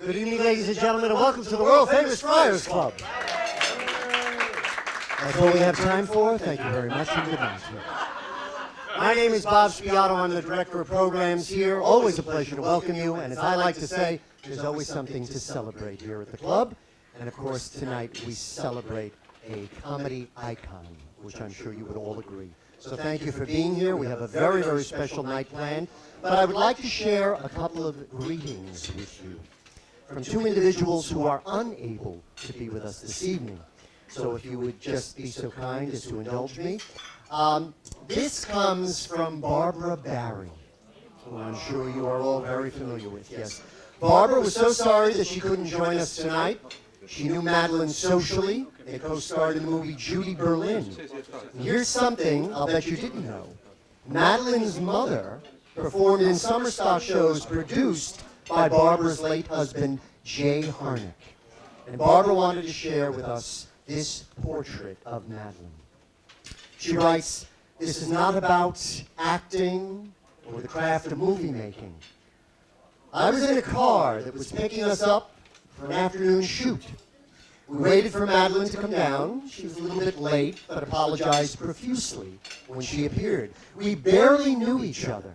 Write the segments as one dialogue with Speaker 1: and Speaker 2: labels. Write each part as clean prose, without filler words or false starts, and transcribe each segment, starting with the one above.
Speaker 1: Good evening, ladies and gentlemen, and welcome to the world-famous Friars Club. That's all we have time for. Thank you very much, and good night. My name is Bob Spiato. I'm the Director of Programs here. Always a pleasure to welcome you, and as I like to say, there's always something to celebrate here at the club. And of course, tonight we celebrate a comedy icon, which I'm sure you would all agree. So thank you for being here. We have a very, very special night planned. But I would like to share a couple of greetings with you from two individuals who are unable to be with us this evening. So if you would just be so kind as to indulge me. This comes from Barbara Barry, who I'm sure you are all very familiar with. Yes. Barbara was so sorry that she couldn't join us tonight. She knew Madeline socially. They co-starred in the movie Judy Berlin. And here's something I'll bet you didn't know. Madeline's mother performed in summer stock shows produced by Barbara's late husband, Jay Harnick. And Barbara wanted to share with us this portrait of Madeline. She writes, "This is not about acting or the craft of movie making. I was in a car that was picking us up for an afternoon shoot. We waited for Madeline to come down. She was a little bit late, but apologized profusely when she appeared. We barely knew each other,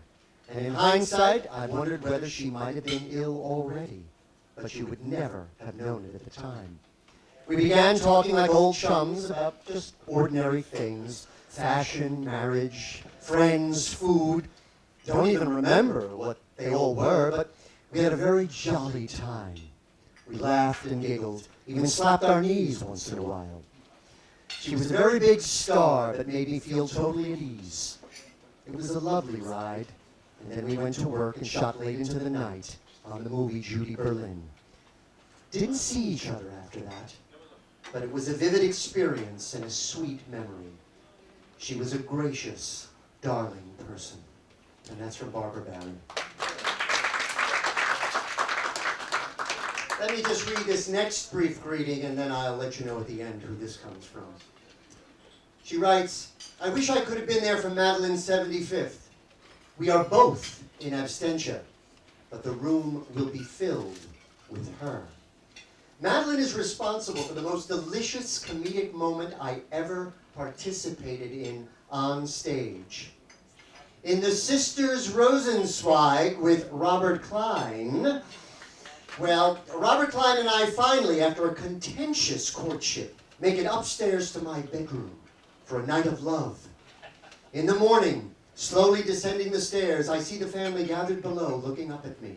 Speaker 1: and in hindsight, I wondered whether she might have been ill already, but she would never have known it at the time. We began talking like old chums about just ordinary things, fashion, marriage, friends, food. Don't even remember what they all were, but we had a very jolly time. We laughed and giggled, even slapped our knees once in a while. She was a very big star that made me feel totally at ease. It was a lovely ride, and then we went to work and shot late into the night on the movie Judy Berlin. Didn't see each other after that, but it was a vivid experience and a sweet memory. She was a gracious, darling person." And that's from Barbara Barry. Let me just read this next brief greeting, and then I'll let you know at the end who this comes from. She writes, "I wish I could have been there for Madeline's 75th. We are both in absentia, but the room will be filled with her. Madeline is responsible for the most delicious comedic moment I ever participated in on stage. In The Sisters Rosenzweig with Robert Klein, well, Robert Klein and I finally, after a contentious courtship, make it upstairs to my bedroom for a night of love. In the morning, slowly descending the stairs, I see the family gathered below looking up at me.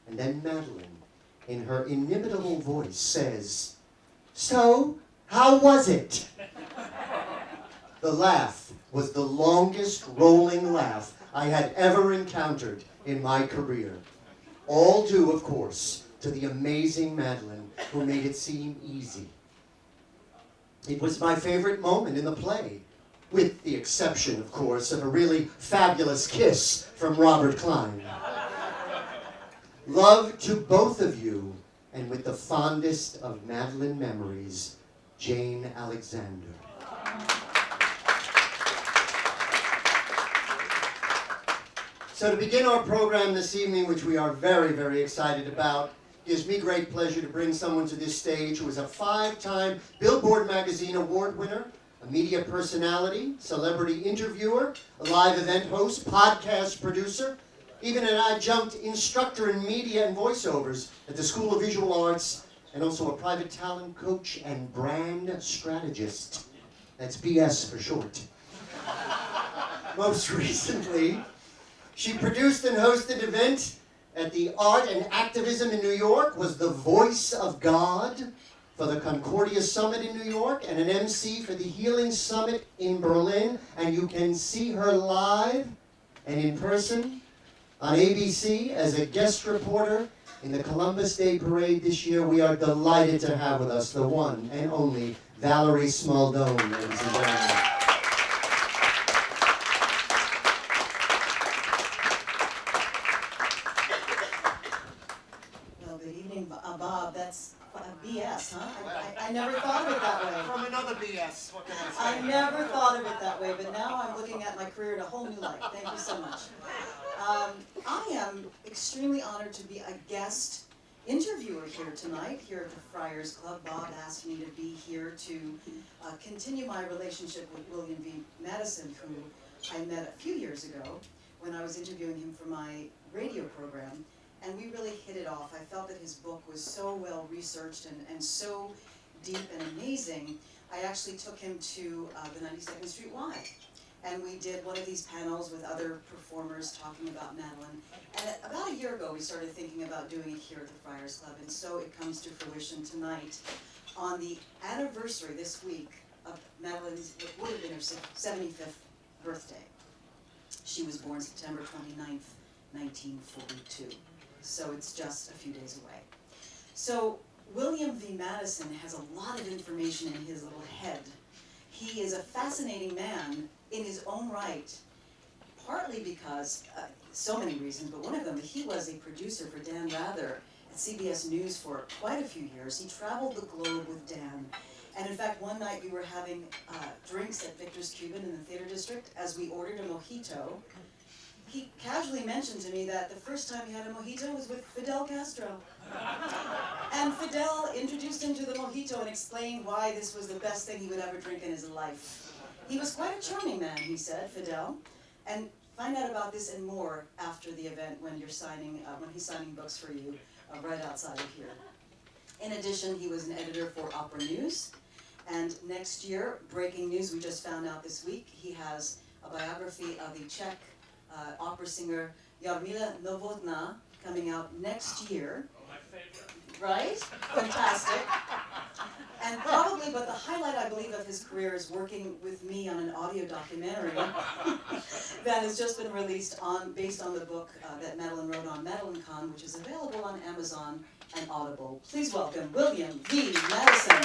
Speaker 1: And then Madeline, in her inimitable voice, says, 'So, how was it?' The laugh was the longest rolling laugh I had ever encountered in my career. All due, of course, to the amazing Madeline, who made it seem easy. It was my favorite moment in the play, with the exception, of course, of a really fabulous kiss from Robert Klein. Love to both of you, and with the fondest of Madeline memories, Jane Alexander." So to begin our program this evening, which we are very, very excited about, it gives me great pleasure to bring someone to this stage who is a 5-time Billboard Magazine award winner, a media personality, celebrity interviewer, a live event host, podcast producer, even an adjunct instructor in media and voiceovers at the School of Visual Arts, and also a private talent coach and brand strategist. That's BS for short. Most recently, she produced and hosted events at the Art and Activism in New York, was the voice of God for the Concordia Summit in New York, and an MC for the Healing Summit in Berlin. And you can see her live and in person on ABC as a guest reporter in the Columbus Day Parade this year. We are delighted to have with us the one and only Valerie Smaldone, ladies and gentlemen.
Speaker 2: Bob, that's BS, huh? I never thought of it that way.
Speaker 3: From another BS, what can I say?
Speaker 2: I never thought of it that way, but now I'm looking at my career in a whole new light. Thank you so much. I am extremely honored to be a guest interviewer here tonight, here at the Friars Club. Bob asked me to be here to continue my relationship with William V. Madison, who I met a few years ago when I was interviewing him for my radio program, and we really hit it off. I felt that his book was so well researched and so deep and amazing. I actually took him to the 92nd Street Y, and we did one of these panels with other performers talking about Madeline. And about a year ago, we started thinking about doing it here at the Friars Club, and so it comes to fruition tonight on the anniversary this week of Madeline's, what would have been her 75th birthday. She was born September 29th, 1942, so it's just a few days away. So William V. Madison has a lot of information in his little head. He is a fascinating man in his own right, partly because, so many reasons, but one of them, he was a producer for Dan Rather at CBS News for quite a few years. He traveled the globe with Dan. And in fact, one night we were having drinks at Victor's Cuban in the Theater District. As we ordered a mojito, he casually mentioned to me that the first time he had a mojito was with Fidel Castro. And Fidel introduced him to the mojito and explained why this was the best thing he would ever drink in his life. He was quite a charming man, he said, Fidel. And find out about this and more after the event when you're signing, when he's signing books for you right outside of here. In addition, he was an editor for Opera News. And next year, breaking news we just found out this week, he has a biography of the Czech opera singer Jarmila Novotná coming out next year.
Speaker 3: My favorite.
Speaker 2: Right? Fantastic. And probably, but the highlight, I believe, of his career is working with me on an audio documentary that has just been released based on the book that Madeline wrote on Madeline Kahn, which is available on Amazon and Audible. Please welcome William V. Madison.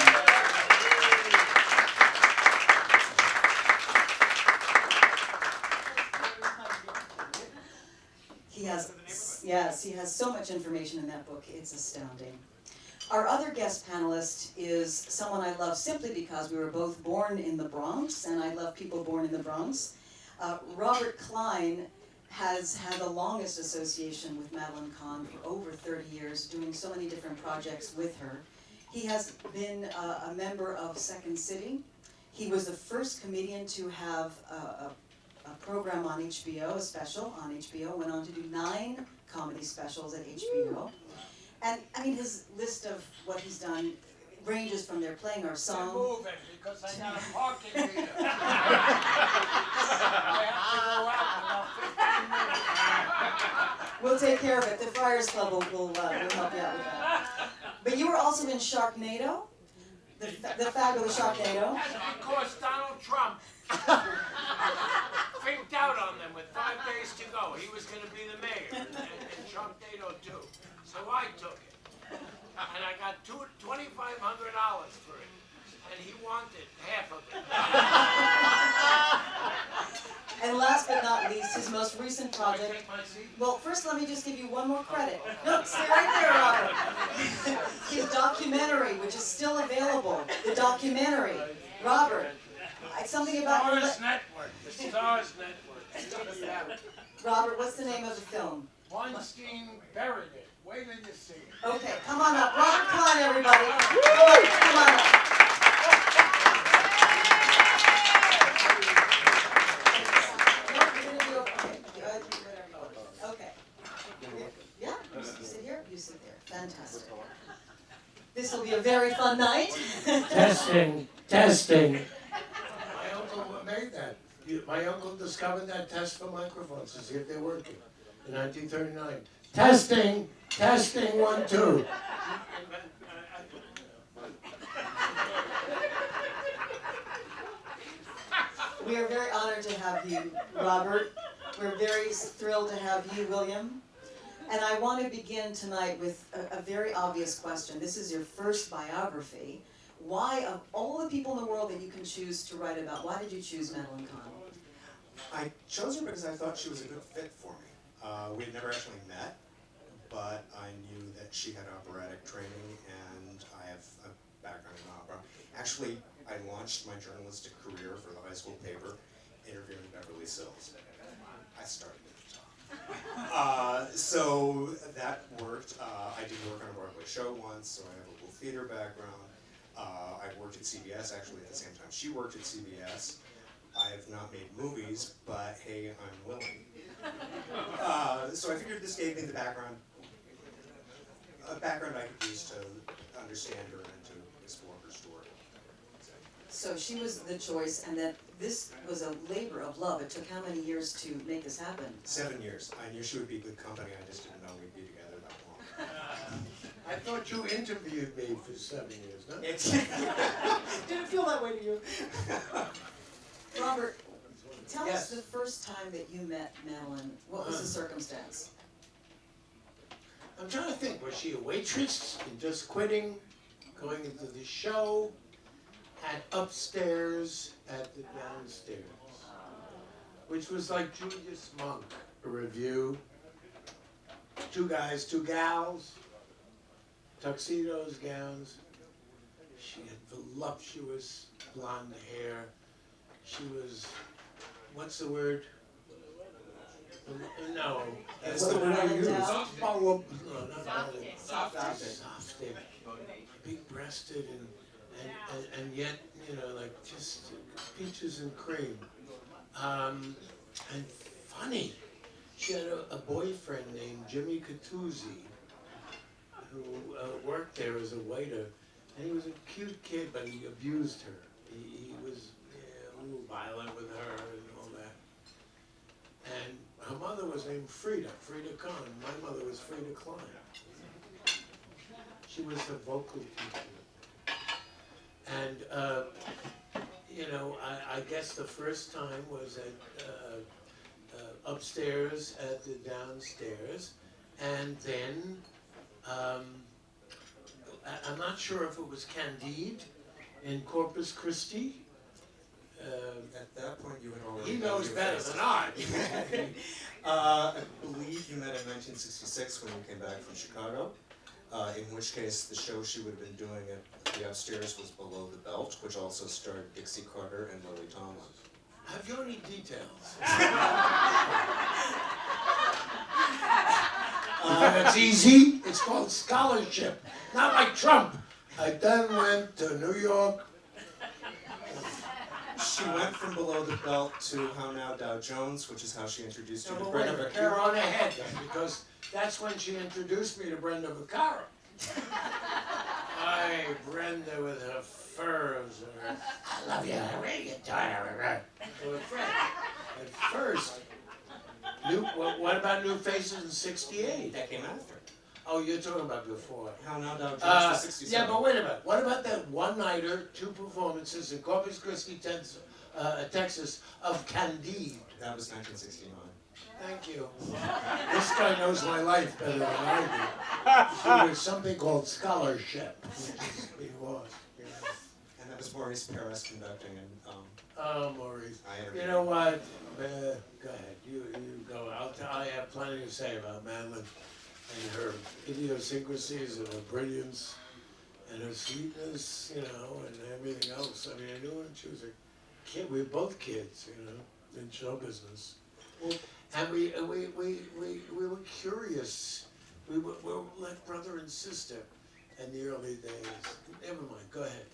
Speaker 2: He has so much information in that book, it's astounding. Our other guest panelist is someone I love simply because we were both born in the Bronx, and I love people born in the Bronx. Robert Klein has had the longest association with Madeline Kahn for over 30 years, doing so many different projects with her. He has been a member of Second City. He was the first comedian to have a program on HBO, a special on HBO, went on to do 9 comedy specials at HBO. And I mean, his list of what he's done ranges from they're playing our song.
Speaker 3: I'm moving because I got a parking meter. I have to go out in about 15 minutes.
Speaker 2: We'll take care of it. The Friars Club will help you out with that. But you were also in Sharknado, the fabulous Sharknado.
Speaker 3: That's because Donald Trump freaked out on them with 5 days to go. He was going to be the mayor, and Sharknado too. So I took it, and I got $2,500 for it, and he wanted half of it.
Speaker 2: And last but not least, his most recent project.
Speaker 3: Take my seat.
Speaker 2: Well, first let me just give you one more credit. No, stay right there, Robert. His documentary, which is still available. The documentary. Robert, something about your...
Speaker 3: Stars Network. The Stars Network.
Speaker 2: Robert, what's the name of the film?
Speaker 3: Weinstein buried it. Wait till you see it.
Speaker 2: Okay, come on up. Robert Kahn, everybody. Woo! Come on up. Okay. Yeah, you sit here, you sit there. Fantastic. This will be a very fun night.
Speaker 4: Testing.
Speaker 3: My uncle made that. My uncle discovered that test for microphones to see if they're working in 1939. Testing, 1, 2.
Speaker 2: We are very honored to have you, Robert. We're very thrilled to have you, William. And I want to begin tonight with a very obvious question. This is your first biography. Why, of all the people in the world that you can choose to write about, why did you choose Madeline Kahn?
Speaker 5: I chose her because I thought she was a good fit for me. We had never actually met, but I knew that she had operatic training, and I have a background in opera. Actually, I launched my journalistic career for the high school paper, interviewing Beverly Sills. I started at the top. So that worked. I did work on a Broadway show once, so I have a little theater background. I worked at CBS actually at the same time she worked at CBS. I have not made movies, but hey, I'm willing. So I figured this gave me the background, a background I could use to understand her and to explore her story.
Speaker 2: So she was the choice, and that this was a labor of love. It took how many years to make this happen?
Speaker 5: 7 years. I knew she would be good company. I just didn't know we'd be together that long.
Speaker 3: I thought you interviewed me for 7 years, no?
Speaker 5: Did it feel that way to you?
Speaker 2: Robert, tell
Speaker 3: Yes.
Speaker 2: us the first time that you met Madeline. What was the circumstance?
Speaker 3: I'm trying to think, was she a waitress and just quitting, going into the show, at upstairs, at the downstairs, which was like Julius Monk, a review, 2 guys, 2 gals, tuxedos, gowns. She had voluptuous blonde hair. She was, what's the word? No.
Speaker 5: That's the word I use.
Speaker 3: No, not Soft-stick. Big-breasted and yet, you know, like just peaches and cream. And funny. She had a boyfriend named Jimmy Catuzzi who worked there as a waiter. And he was a cute kid, but he abused her. He was a little violent with her and all that. And her mother was named Frida Kahn. My mother was Frida Klein. She was a vocal teacher. And, you know, I guess the first time was at upstairs at the downstairs. And then, I'm not sure if it was Candide in Corpus Christi.
Speaker 5: At that point, you had already.
Speaker 3: He knows
Speaker 5: your
Speaker 3: better
Speaker 5: face.
Speaker 3: than I.
Speaker 5: I believe you met in 1966 when you came back from Chicago. In which case, the show she would have been doing at the upstairs was Below the Belt, which also starred Dixie Carter and Lily Tomlin.
Speaker 3: Have you any details? It's easy. It's called scholarship. Not like Trump. I then went to New York.
Speaker 5: She went from Below the Belt to How Now Dow Jones, which is how she introduced you
Speaker 3: No,
Speaker 5: to
Speaker 3: but wait a
Speaker 5: Brenda
Speaker 3: minute, you're on
Speaker 5: Vaccaro.
Speaker 3: ahead then, because that's when she introduced me to Brenda Vaccaro. Aye, Brenda with her furs and her, I love you, I really adore you. At first, what about New Faces in '68?
Speaker 5: That came after.
Speaker 3: Oh, you're talking about before.
Speaker 5: How Now Dow Jones was 67.
Speaker 3: Yeah, but wait a minute. What about that one-nighter, 2 performances in Corpus Christi, Texas, of Candide?
Speaker 5: That was 1969.
Speaker 3: Thank you. This guy knows my life better than I do. There was something called scholarship, which he was. You know.
Speaker 5: And that was Maurice Paris conducting, and
Speaker 3: Oh, Maurice.
Speaker 5: I interviewed
Speaker 3: You know what? Go ahead. You go. I have plenty to say about Madeline and her idiosyncrasies and her brilliance and her sweetness, you know, and everything else. I mean, I knew when she was a kid. We were both kids, you know, in show business. And we were curious. We were like brother and sister in the early days. Never mind. Go ahead.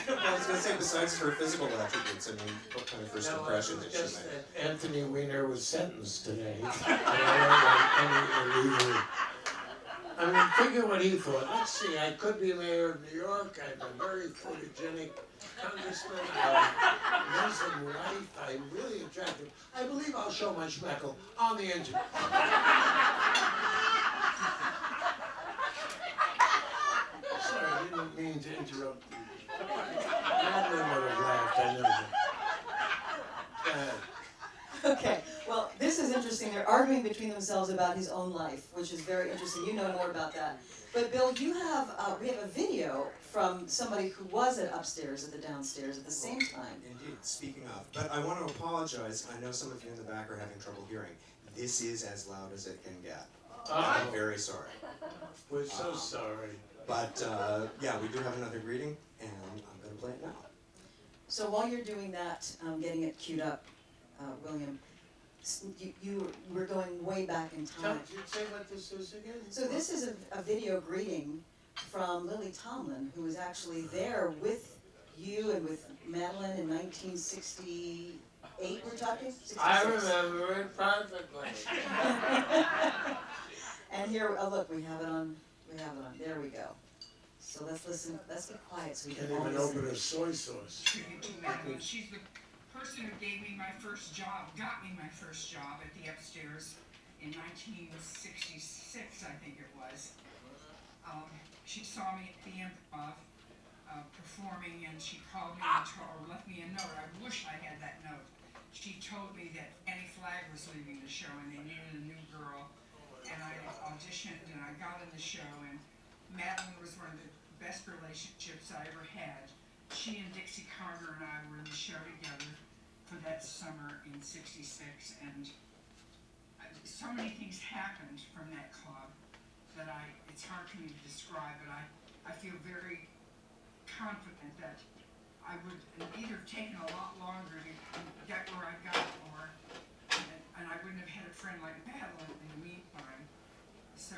Speaker 5: Well, I was going to say, besides her physical attributes, I mean, what kind of first impression did she
Speaker 3: just
Speaker 5: make?
Speaker 3: that Anthony Weiner was sentenced today. I mean, figure what he thought. Let's see, I could be mayor of New York. I'm a very photogenic congressman. Muslim wife. I'm really attractive. I believe I'll show my schmeckle on the internet. Sorry, I didn't mean to interrupt you. Madeline would have laughed, I know that. Go ahead.
Speaker 2: Okay, well, this is interesting. They're arguing between themselves about his own life, which is very interesting. You know more about that. But Bill, you have we have a video from somebody who was at upstairs at the downstairs at the same time.
Speaker 5: Indeed, speaking of. But I want to apologize. I know some of you in the back are having trouble hearing. This is as loud as it can get. I'm very sorry.
Speaker 3: We're so sorry.
Speaker 5: But yeah, we do have another greeting, and I'm going to play it now.
Speaker 2: So while you're doing that, getting it queued up, William, you were going way back in time.
Speaker 3: Say what this is again?
Speaker 2: So this is a video greeting from Lily Tomlin, who was actually there with you and with Madeline in 1968, we're talking? 66.
Speaker 3: I remember it perfectly.
Speaker 2: And here, oh look, we have it on, there we go. So let's listen, let's be quiet so we can
Speaker 3: Can't
Speaker 2: all
Speaker 3: even
Speaker 2: listen.
Speaker 3: open a soy sauce.
Speaker 4: Tribute to Madeline. She's the person who gave me my first job, got me my first job at the Upstairs in 1966, I think it was. She saw me at the Improv performing, and she called me or left me a note. I wish I had that note. She told me that Annie Flagg was leaving the show and they needed a new girl. And I auditioned and I got in the show, and Madeline was one of the best relationships I ever had. She and Dixie Carter and I were in the show together for that summer in '66, and so many things happened from that club that it's hard for me to describe, but I feel very confident that I would have either taken a lot longer to get where I got, and I wouldn't have had a friend like Madeline in the meantime. So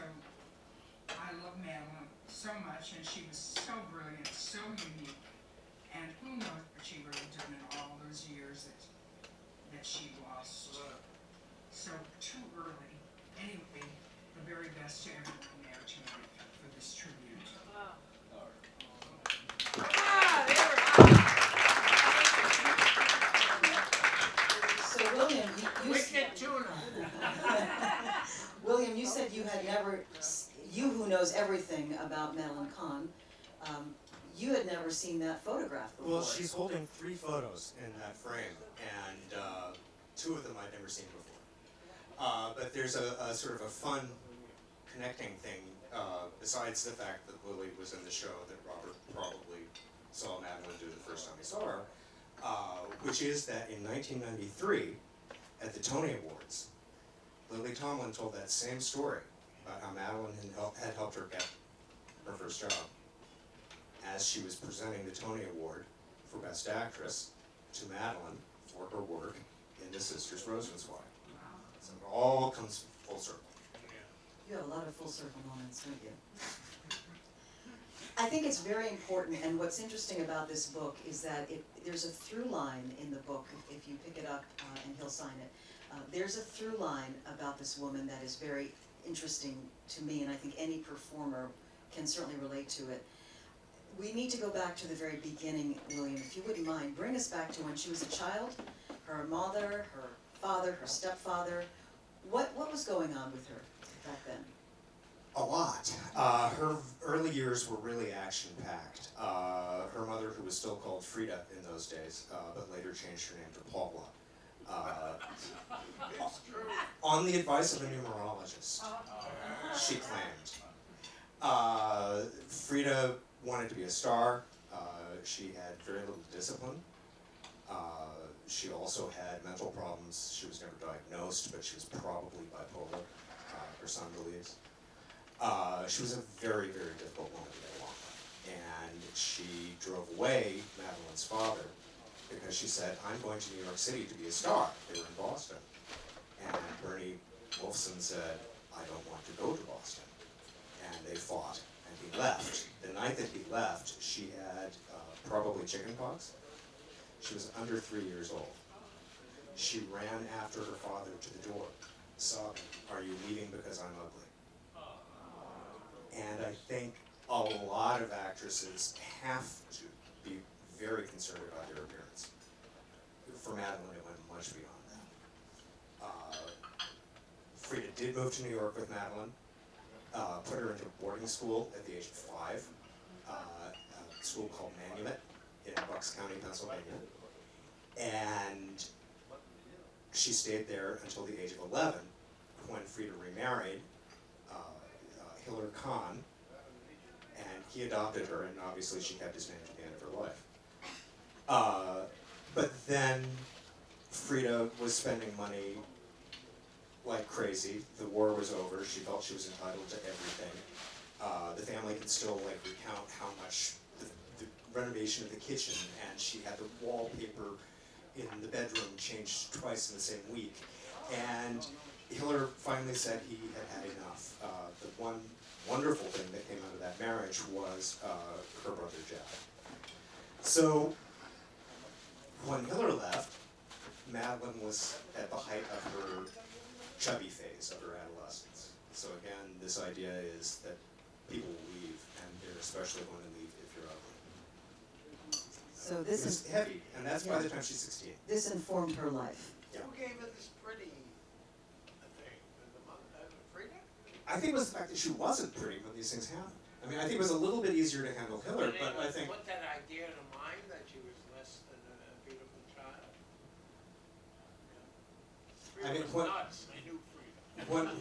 Speaker 4: I love Madeline so much, and she was so brilliant, so unique, and who knows what she would have done in all those years that she lost. So too early. Anyway, the very best to everyone there tonight for this tribute.
Speaker 2: So William, you
Speaker 3: Wicked tuna.
Speaker 2: William, you said you had never, you who knows everything about Madeline Kahn, you had never seen that photograph before.
Speaker 5: Well, she's holding 3 photos in that frame, and 2 of them I'd never seen before. But there's a sort of a fun connecting thing, besides the fact that Lily was in the show that Robert probably saw Madeline do the first time he saw her, which is that in 1993, at the Tony Awards, Lily Tomlin told that same story about how Madeline had helped her get her first job, as she was presenting the Tony Award for Best Actress to Madeline for her work in The Sisters Rosensweig. So it all comes full circle.
Speaker 2: You have a lot of full circle moments, don't you? I think it's very important, and what's interesting about this book is that there's a through line in the book, if you pick it up and he'll sign it. There's a through line about this woman that is very interesting to me, and I think any performer can certainly relate to it. We need to go back to the very beginning, William, if you wouldn't mind. Bring us back to when she was a child, her mother, her father, her stepfather. What was going on with her back then?
Speaker 5: A lot. Her early years were really action-packed. Her mother, who was still called Frida in those days, but later changed her name to Paula, on the advice of a numerologist, she claimed. Frida wanted to be a star. She had very little discipline. She also had mental problems. She was never diagnosed, but she was probably bipolar, her son believes. She was a very, very difficult woman to get along with. And she drove away Madeline's father because she said, I'm going to New York City to be a star. They were in Boston. And Bernie Wolfson said, I don't want to go to Boston. And they fought, and he left. The night that he left, she had probably chickenpox. She was under 3 years old. She ran after her father to the door, sobbing, are you leaving because I'm ugly? And I think a lot of actresses have to be very concerned about their appearance. For Madeline, it went much beyond that. Frida did move to New York with Madeline, put her into boarding school at the age of 5, a school called Manumet in Bucks County, Pennsylvania. And she stayed there until the age of 11, when Frida remarried Hiller Kahn, and he adopted her, and obviously she kept his name to the end of her life. But then Frida was spending money like crazy. The war was over. She felt she was entitled to everything. The family could still recount how much the renovation of the kitchen, and she had the wallpaper in the bedroom changed twice in the same week. And Hiller finally said he had had enough. The one wonderful thing that came out of that marriage was her brother Jeff. So when Hiller left, Madeline was at the height of her chubby phase of her adolescence. So again, this idea is that people will leave, and they're especially going to leave if you're ugly.
Speaker 2: So this
Speaker 5: It's
Speaker 2: is,
Speaker 5: heavy, and that's by the time she's 16.
Speaker 2: this informed her life.
Speaker 5: Yeah.
Speaker 3: Who gave her this pretty thing? The mother, Frida?
Speaker 5: I think it was the fact that she wasn't pretty when these things happened. I mean, I think it was a little bit easier to handle Hiller,
Speaker 3: Did
Speaker 5: but
Speaker 3: anyone
Speaker 5: I think
Speaker 3: put that idea in her mind that she was less than a beautiful child? Frida
Speaker 5: I mean,
Speaker 3: was
Speaker 5: what-
Speaker 3: nuts. I knew Frida.
Speaker 5: when
Speaker 3: Nuts.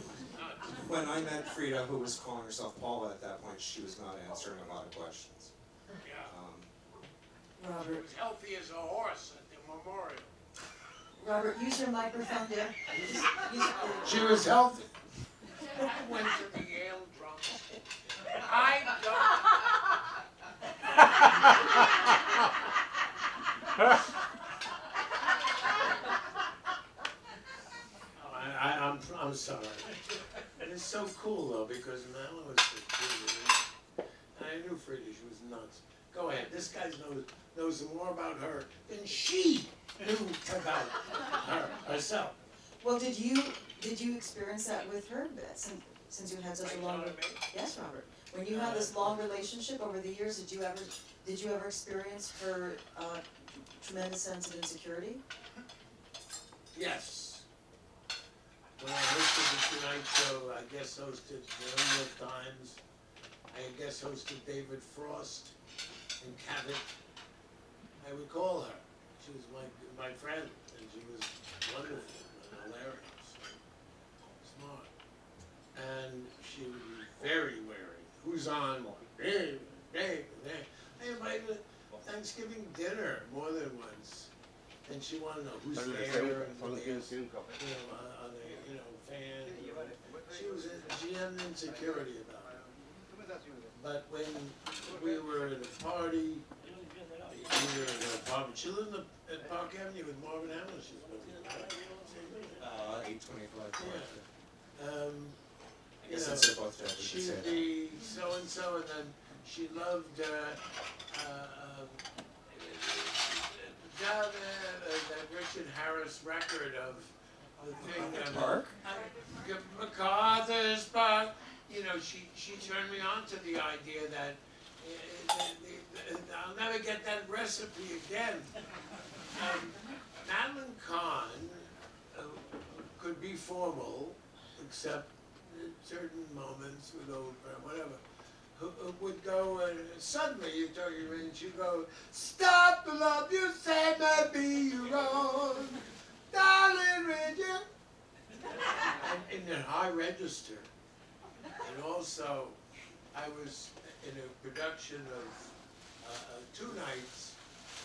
Speaker 5: when I met Frida, who was calling herself Paula at that point, she was not answering a lot of questions.
Speaker 3: Yeah. She
Speaker 2: Robert,
Speaker 3: was healthy as a horse at the memorial.
Speaker 2: Robert, use your microphone there. Use
Speaker 3: She was healthy. I went to the Yale drums. I don't. I'm sorry. And it's so cool though because Madeline was so cool. And I knew Frida. She was nuts. Go ahead. This guy knows more about her than she knew about her herself.
Speaker 2: Well, did you experience that with her, since you had such a long? Yes, Robert. When you had this long relationship over the years, did you ever experience her tremendous sense of insecurity?
Speaker 3: Yes. When I hosted the Tonight Show, I guest hosted the New York Times. I guest hosted David Frost and Cavett. I would call her. She was my friend, and she was wonderful and hilarious, smart. And she would be very wary. Who's on? Dave. I invited her to Thanksgiving dinner more than once. And she wanted to know who's there, and there's, are they, fans. She had an insecurity about it. But when we were at a party, we were at a apartment. She lived at Park Avenue with Marvin Hamlin. She was living
Speaker 5: 825.
Speaker 3: Yeah.
Speaker 5: I guess since they're both dead, we can say
Speaker 3: She'd
Speaker 5: that.
Speaker 3: be so-and-so, and then she loved that Richard Harris record of the thing.
Speaker 5: Park?
Speaker 3: MacArthur's Park. She turned me on to the idea that I'll never get that recipe again. Madeline Kahn could be formal, except at certain moments with old friend, whatever. Who would go and suddenly you talk and she'd go, "Stop the love you say may be wrong, darling, read you." And in a high register. And also, I was in a production of 2 nights,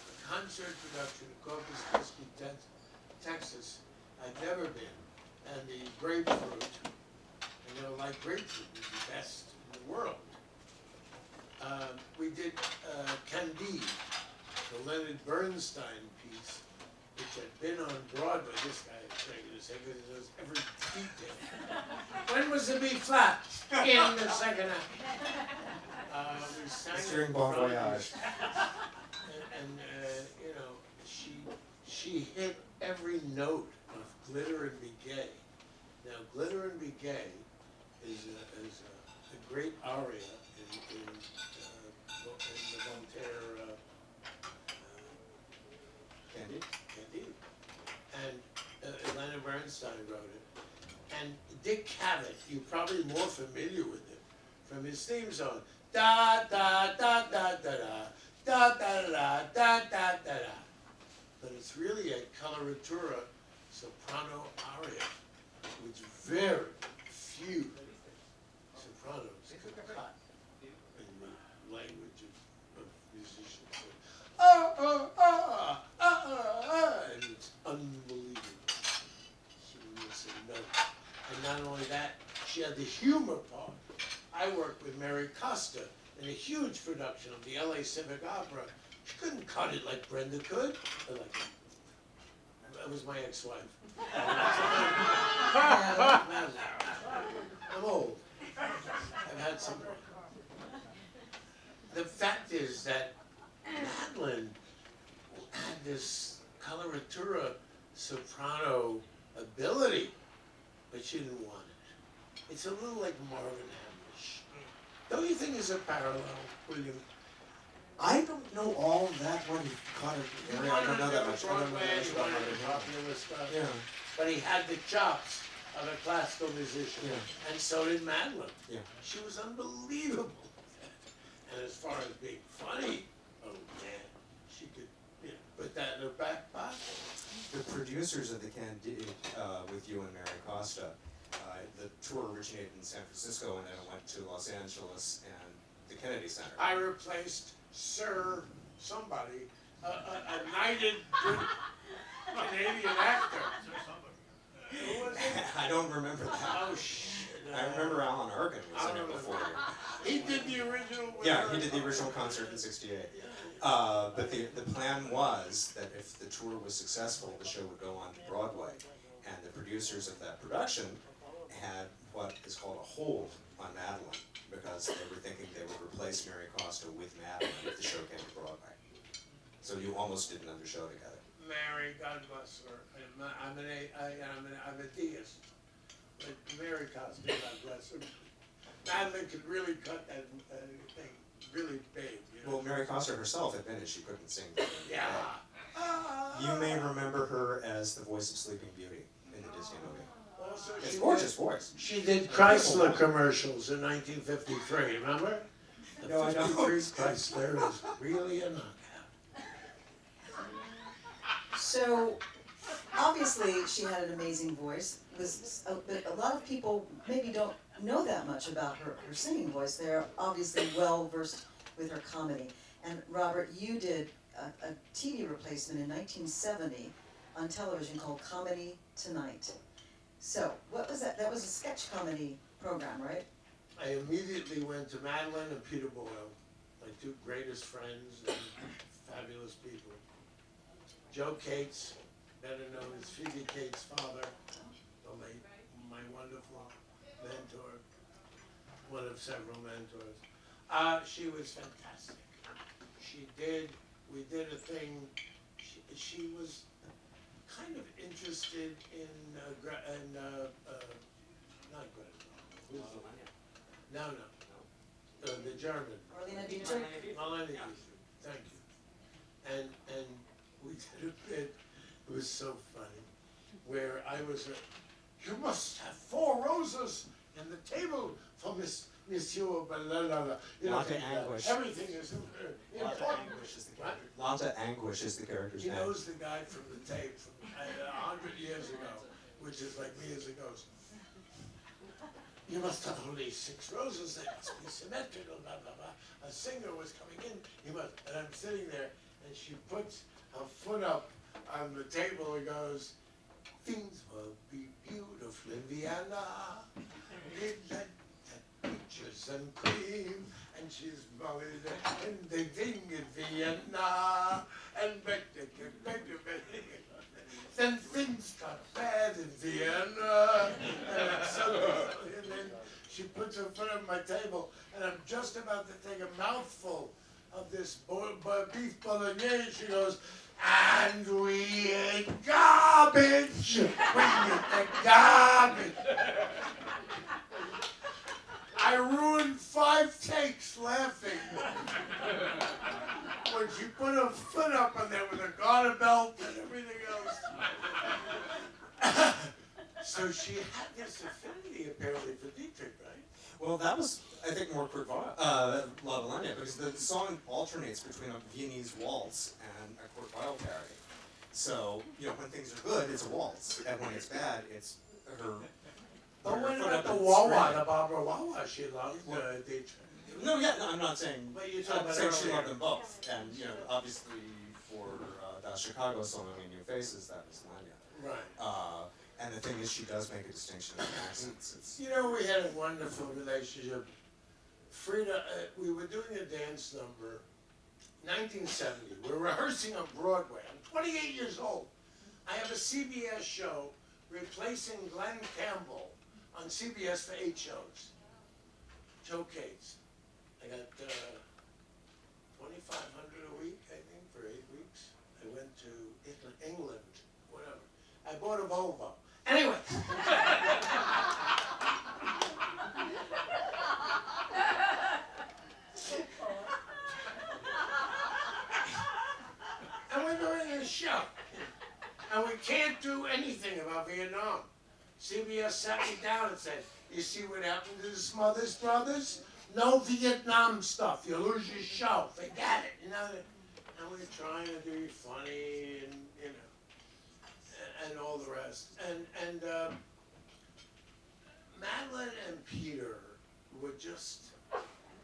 Speaker 3: a concert production in Corpus Christi, Texas. I'd never been. And the grapefruit, like grapefruit is the best in the world. We did Candide, the Leonard Bernstein piece, which had been on Broadway. This guy is shaking his head because he knows every detail. When was the B flat? In the second act. We sang
Speaker 5: It's
Speaker 3: it
Speaker 5: during
Speaker 3: in
Speaker 5: Bon
Speaker 3: front of
Speaker 5: Voyage.
Speaker 3: and she hit every note of Glitter and Be Gay. Now, Glitter and Be Gay is a great aria in the Voltaire Candide. And Atlanta Bernstein wrote it. And Dick Cavett, you're probably more familiar with it from his theme song. Da da da da da da da da da da da da. But it's really a coloratura soprano aria, which very few sopranos could cut in the language of musicians. And it's unbelievable. She was a note. And not only that, she had the humor part. I worked with Mary Costa in a huge production of the LA Civic Opera. She couldn't cut it like Brenda could. That was my ex-wife. I'm old. I've had some. The fact is that Madeline had this coloratura soprano ability, but she didn't want it. It's a little like Marvin Hamlish. Don't you think there's a parallel, William?
Speaker 5: I don't know all that one kind of area. I don't know that much. I don't know that much about Marvin Hamlish.
Speaker 3: Popular stuff.
Speaker 5: Yeah.
Speaker 3: But he had the chops of a classical musician,
Speaker 5: Yeah.
Speaker 3: and so did Madeline.
Speaker 5: Yeah.
Speaker 3: She was unbelievable. And as far as being funny, oh man, she could put that in her back pocket.
Speaker 5: The producers of the Kahn did with you and Mary Costa. The tour originated in San Francisco and then it went to Los Angeles and the Kennedy Center.
Speaker 3: I replaced Sir somebody, a knighted Canadian actor. Who was it?
Speaker 5: I don't remember that.
Speaker 3: Oh shit.
Speaker 5: I remember Alan Arkin was in it before you.
Speaker 3: He did the original.
Speaker 5: Yeah, he did the original concert in '68. But the plan was that if the tour was successful, the show would go on to Broadway. And the producers of that production had what is called a hold on Madeline because they were thinking they would replace Mary Costa with Madeline if the show came to Broadway. So you almost did another show together.
Speaker 3: Mary, God bless her. I'm a deist. But Mary Costa, God bless her. Madeline could really cut that thing really big. You know?
Speaker 5: Well, Mary Costa herself admitted she couldn't sing.
Speaker 3: Yeah.
Speaker 5: You may remember her as the voice of Sleeping Beauty in the Disney movie.
Speaker 3: Also,
Speaker 5: It's a gorgeous voice.
Speaker 3: She did Chrysler commercials in 1953, remember? The
Speaker 5: No, I don't.
Speaker 3: 53 Chrysler is really a knockout.
Speaker 2: So, obviously, she had an amazing voice. But a lot of people maybe don't know that much about her singing voice. They're obviously well versed with her comedy. And Robert, you did a TV replacement in 1970 on television called Comedy Tonight. So, what was that? That was a sketch comedy program, right?
Speaker 3: I immediately went to Madeline and Peter Boyle, my two greatest friends and fabulous people. Joe Cates, better known as Phoebe Cates' father, the late, my wonderful mentor, one of several mentors. She was fantastic. We did a thing, she was kind of interested in, not Greta. Who's the one? No. The German.
Speaker 2: Marlene Dietrich?
Speaker 3: Marlene Dietrich, thank you. And we did a bit, it was so funny, where I was, you must have 4 roses in the table for Monsieur Balalala.
Speaker 5: Lanta Anguish.
Speaker 3: Everything is important.
Speaker 5: Lanta Anguish is the character's
Speaker 3: He
Speaker 5: name.
Speaker 3: knows the guy from the tape from 100 years ago, which is like me as a ghost. You must have only 6 roses, they must be symmetrical, blah, blah, blah. A singer was coming in, he must, and I'm sitting there, and she puts her foot up on the table and goes, things will be beautiful in Vienna. Midnight peaches and cream, and she's mulling and the thing in Vienna, and then things got bad in Vienna, and then she puts her foot on my table, and I'm just about to take a mouthful of this beef bolognese. She goes, and we ate garbage. We ate the garbage. I ruined 5 takes laughing when she put her foot up on there with a garter belt and everything else. So she had this affinity apparently for Dietrich, right?
Speaker 5: Well, that was, I think, more Kurt La Valenya, because the song alternates between a Viennese waltz and a Kurt Weill parody. So, when things are good, it's a waltz, and when it's bad, it's her.
Speaker 3: But
Speaker 5: her
Speaker 3: what
Speaker 5: foot
Speaker 3: about
Speaker 5: up
Speaker 3: the
Speaker 5: and
Speaker 3: Wawa,
Speaker 5: screaming.
Speaker 3: the Barbara Wawa? She loved Dietrich.
Speaker 5: No, I'm not saying.
Speaker 3: But you talked
Speaker 5: I'm
Speaker 3: about
Speaker 5: saying she
Speaker 3: earlier.
Speaker 5: loved them both, and obviously for that Chicago song, New Faces, that was Lenya.
Speaker 3: Right.
Speaker 5: And the thing is, she does make a distinction in accents.
Speaker 3: We had a wonderful relationship. Frida, we were doing a dance number, 1970. We're rehearsing on Broadway. I'm 28 years old. I have a CBS show replacing Glenn Campbell on CBS for 8 shows. Joe Cates. I got $2,500 a week, I think, for 8 weeks. I went to England, whatever. I bought a Volvo. Anyway. And we're doing a show. And we can't do anything about Vietnam. CBS sat me down and said, you see what happened to the Smothers Brothers? No Vietnam stuff. You lose your show. Forget it. You know. And we're trying to be funny and and all the rest. And Madeline and Peter were just.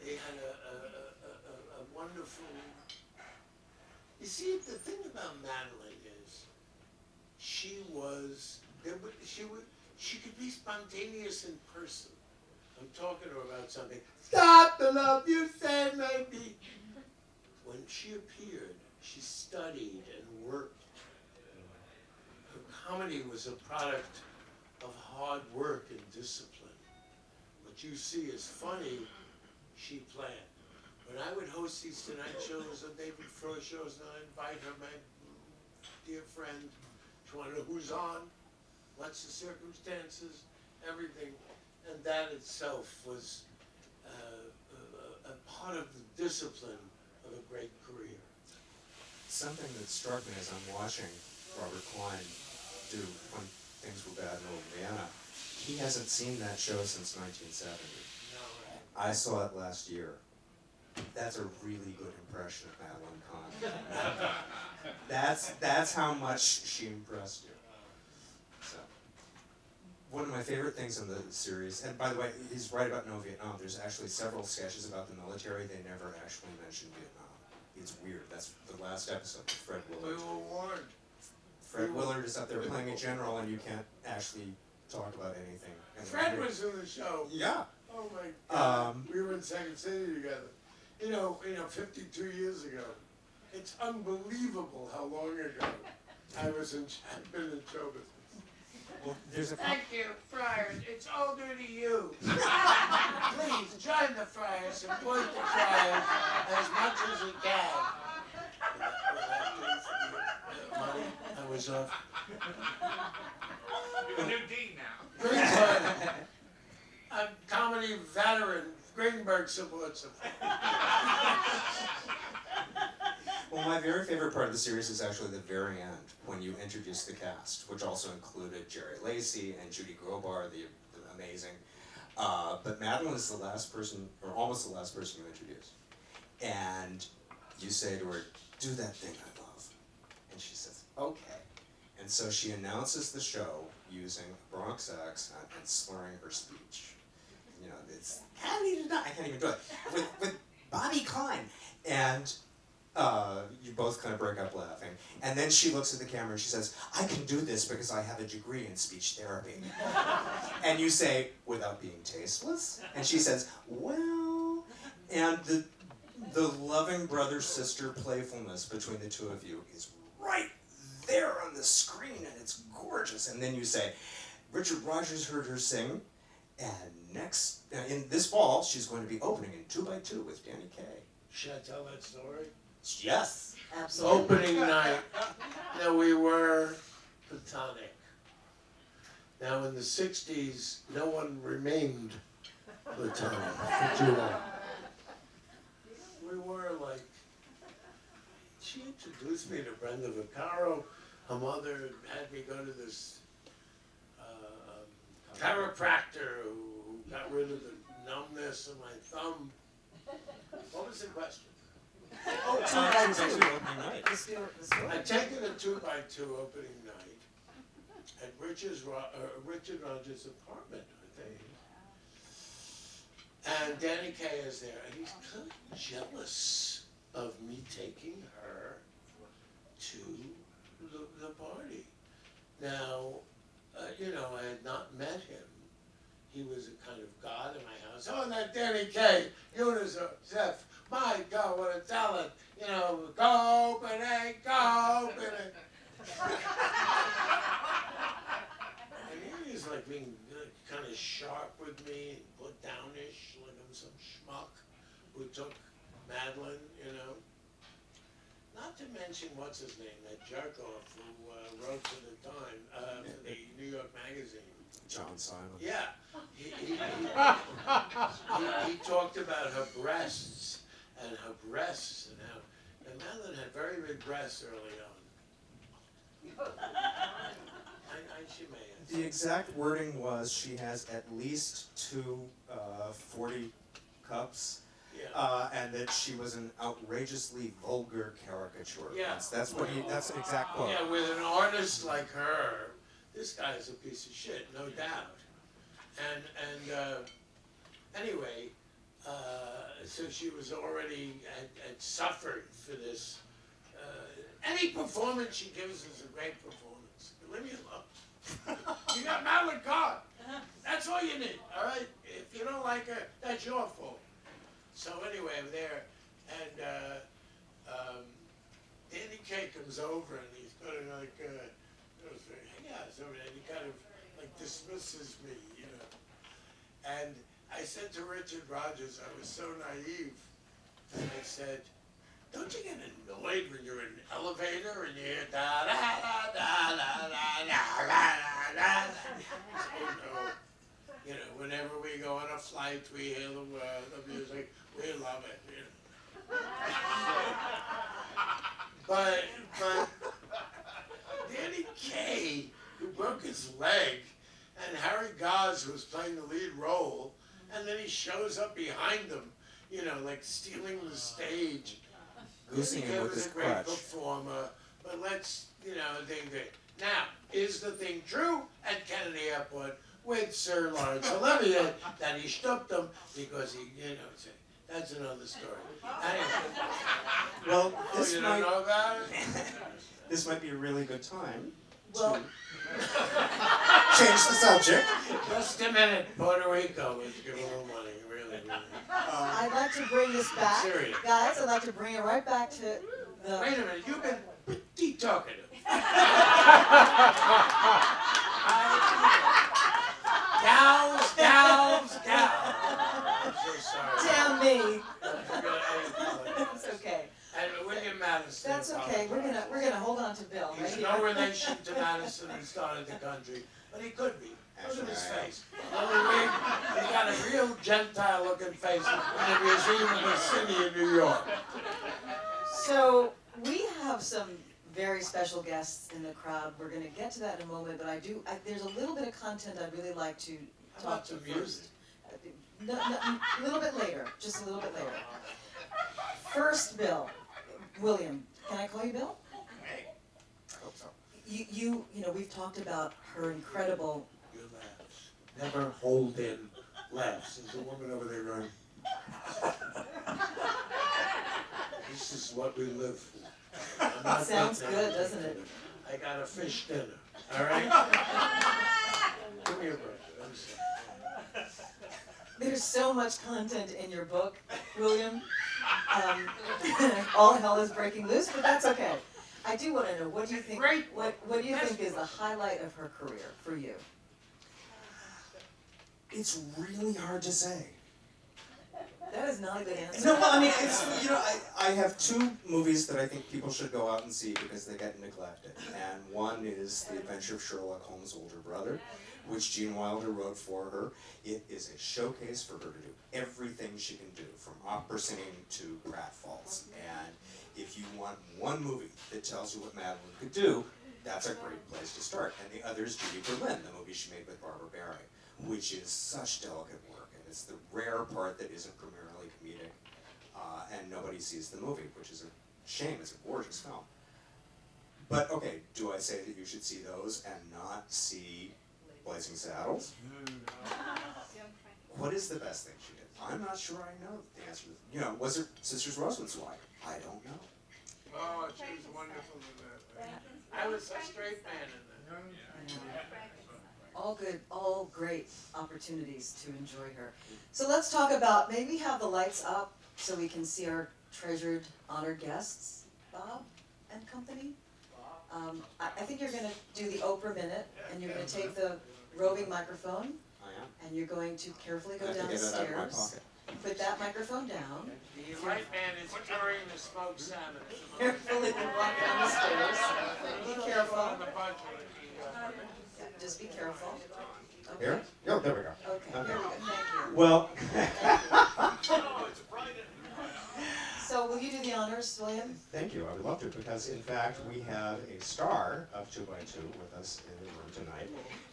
Speaker 3: They had a wonderful. You see, the thing about Madeline is, she could be spontaneous in person. I'm talking to her about something. Stop the love you said, maybe. When she appeared, she studied and worked. Her comedy was a product of hard work and discipline. What you see as funny, she planned. When I would host these Tonight shows or David Frost shows, and I'd invite her, my dear friend, she wanted to know who's on, what's the circumstances, everything. And that itself was a part of the discipline of a great career.
Speaker 6: Something that struck me as I'm watching Robert Klein do When Things Were Bad in Old Vienna, he hasn't seen that show since 1970.
Speaker 3: No,
Speaker 6: I saw it last year. That's a really good impression of Madeline Kahn. That's how much she impressed you. So, one of my favorite things in the series, and by the way, he's right about No Vietnam. There's actually several sketches about the military. They never actually mention Vietnam. It's weird. That's the last episode with Fred
Speaker 3: we
Speaker 6: Willard.
Speaker 3: were warned.
Speaker 6: Fred Willard is up there playing a general, and you can't actually talk about anything.
Speaker 3: Fred was in the show.
Speaker 6: Yeah.
Speaker 3: Oh my God. We were in Second City together. 52 years ago. It's unbelievable how long ago I've been in show business.
Speaker 6: Well, there's a
Speaker 3: Thank you, Friars. It's all due to you. Please join the Friars, support the Friars as much as you can. Money, I was off.
Speaker 7: You're the new dean now.
Speaker 3: Greenberg, a comedy veteran. Greenberg supports him.
Speaker 6: Well, my very favorite part of the series is actually the very end, when you introduce the cast, which also included Jerry Lacey and Judy Grobar, the amazing. But Madeline is the last person, or almost the last person you introduce. And you say to her, do that thing I love. And she says, okay. And so she announces the show using a Bronx accent and slurring her speech. It's, I can't even do it. With Bobby Klein. And you both kind of break up laughing. And then she looks at the camera and she says, I can do this because I have a degree in speech therapy. And you say, without being tasteless? And she says, well, and the loving brother-sister playfulness between the two of you is right there on the screen, and it's gorgeous. And then you say, Richard Rodgers heard her sing, and in this fall, she's going to be opening in 2 by 2 with Danny Kaye.
Speaker 3: Should I tell that story?
Speaker 6: Yes.
Speaker 2: Absolutely.
Speaker 3: Opening night. We were platonic. Now in the 60s, no one remained platonic for too long. We were like, she introduced me to Brenda Vaccaro. Her mother had me go to this chiropractor who got rid of the numbness in my thumb. What was the question?
Speaker 6: Oh, she was actually opening night.
Speaker 3: I taken a 2 by 2 opening night at Richard Rodgers' apartment, I think. And Danny Kaye is there, and he's kind of jealous of me taking her to the party. Now, I had not met him. He was a kind of god in my house. Oh, and that Danny Kaye, UNICEF, my God, what a talent. Go, Benny, go, Benny. like being kind of sharp with me and put downish, like I'm some schmuck who took Madeline, you know. Not to mention, what's his name, that jerk-off who wrote for the Time, for the New York Magazine.
Speaker 6: John Simon.
Speaker 3: Yeah. He talked about her breasts and how and Madeline had very big breasts early on. She may have.
Speaker 6: The exact wording was she has at least two 40 cups.
Speaker 3: Yeah.
Speaker 6: And that she was an outrageously vulgar caricature.
Speaker 3: Yeah.
Speaker 6: That's what he. That's the exact quote.
Speaker 3: Yeah, with an artist like her, this guy's a piece of shit, no doubt. And anyway, so she was already had suffered for this. Any performance she gives is a great performance. Leave me alone. You got Madeline Kahn. That's all you need. All right. If you don't like her, that's your fault. So anyway, I'm there, and Danny Kaye comes over, and he's kind of like, hey guys, over there, and he kind of like dismisses me, you know. And I said to Richard Rogers, I was so naive, and I said, don't you get annoyed when you're in an elevator and you hear da da da da da da da da da? Oh no. You know, whenever we go on a flight, we hear the music, we love it, you know. But Danny Kaye, who broke his leg, and Harry Goz, who was playing the lead role, and then he shows up behind them, you know, like stealing the stage.
Speaker 6: Goosing him with his
Speaker 3: He was a great
Speaker 6: crutch.
Speaker 3: performer, but let's, you know, think that. Now, is the thing true at Kennedy Airport with Sir Lawrence Olivier that he stopped him because he, you know, that's another story. Anyway.
Speaker 6: Well,
Speaker 3: Oh,
Speaker 6: this
Speaker 3: you
Speaker 6: might
Speaker 3: don't know about it?
Speaker 6: this might be a really good time
Speaker 2: Well-
Speaker 6: to change the subject.
Speaker 3: Just a minute, Puerto Rico was giving a little money, really.
Speaker 2: I'd like to bring this back.
Speaker 3: Serious.
Speaker 2: Guys, I'd like to bring it right back to
Speaker 3: Wait
Speaker 2: the...
Speaker 3: a minute, you've been pretty talkative. Gals. I'm so sorry.
Speaker 2: Damn me.
Speaker 3: That's
Speaker 2: That's okay.
Speaker 3: And William Madison.
Speaker 2: That's okay. We're gonna hold on to Bill right
Speaker 3: He's
Speaker 2: here.
Speaker 3: no relation to Madison and started the country, but he could be. Look at his
Speaker 6: Actually, I am.
Speaker 3: face. He's got a real Gentile-looking face in the museum in the city of New York.
Speaker 2: So we have some very special guests in the crowd. We're gonna get to that in a moment, but there's a little bit of content I'd really like to
Speaker 3: How
Speaker 2: talk
Speaker 3: about
Speaker 2: to
Speaker 3: the
Speaker 2: first.
Speaker 3: music?
Speaker 2: No, a little bit later, just a little bit later. First, Bill, William, can I call you Bill?
Speaker 6: I hope so.
Speaker 2: You know, we've talked about her incredible,
Speaker 3: Your laughs. Never hold in laughs. There's a woman over there going. This is what we live for. I'm not
Speaker 2: Sounds
Speaker 3: getting
Speaker 2: good,
Speaker 3: anything
Speaker 2: doesn't
Speaker 3: for
Speaker 2: it?
Speaker 3: I got a fish dinner, all right? Give me a break, I'm sorry.
Speaker 2: there's so much content in your book, William. All hell is breaking loose, but that's okay. I do wanna know, what do you think,
Speaker 3: Great.
Speaker 2: what do you think is the highlight of her career for you?
Speaker 6: It's really hard to say.
Speaker 2: That is not a good answer.
Speaker 6: No, well, I mean, it's, you know, I have two movies that I think people should go out and see because they get neglected. And one is The Adventure of Sherlock Holmes' Older Brother, which Gene Wilder wrote for her. It is a showcase for her to do everything she can do, from opera singing to pratfalls. And if you want one movie that tells you what Madeline could do, that's a great place to start. And the other is Judy Berlin, the movie she made with Barbara Barry, which is such delicate work. And it's the rare part that isn't primarily comedic, and nobody sees the movie, which is a shame. It's a gorgeous film. But okay, do I say that you should see those and not see Blazing Saddles? What is the best thing she did? I'm not sure I know the answer. You know, was it Sisters Rosenzweig? I don't know.
Speaker 3: Oh, she was wonderful in that. I was a straight man in that.
Speaker 2: All good, all great opportunities to enjoy her. So let's talk about, maybe have the lights up so we can see our treasured, honored guests, Bob and company. I think you're gonna do the Oprah minute, and you're gonna take the roving microphone,
Speaker 6: I am.
Speaker 2: and you're going to carefully
Speaker 6: I
Speaker 2: go
Speaker 6: have to
Speaker 2: down the
Speaker 6: get it out of my
Speaker 2: stairs.
Speaker 6: pocket.
Speaker 2: Put that microphone down.
Speaker 3: The right man is carrying the smoked salmon.
Speaker 2: Carefully walk down the stairs. Be careful.
Speaker 3: On the budget.
Speaker 2: Yeah, just be careful. Okay.
Speaker 5: Here? Oh, there we go.
Speaker 2: Okay, here we go. Thank you.
Speaker 5: Well,
Speaker 2: So will you do the honors, William?
Speaker 5: thank you. I would love to, because in fact we have a star of 2x2 with us in the room tonight.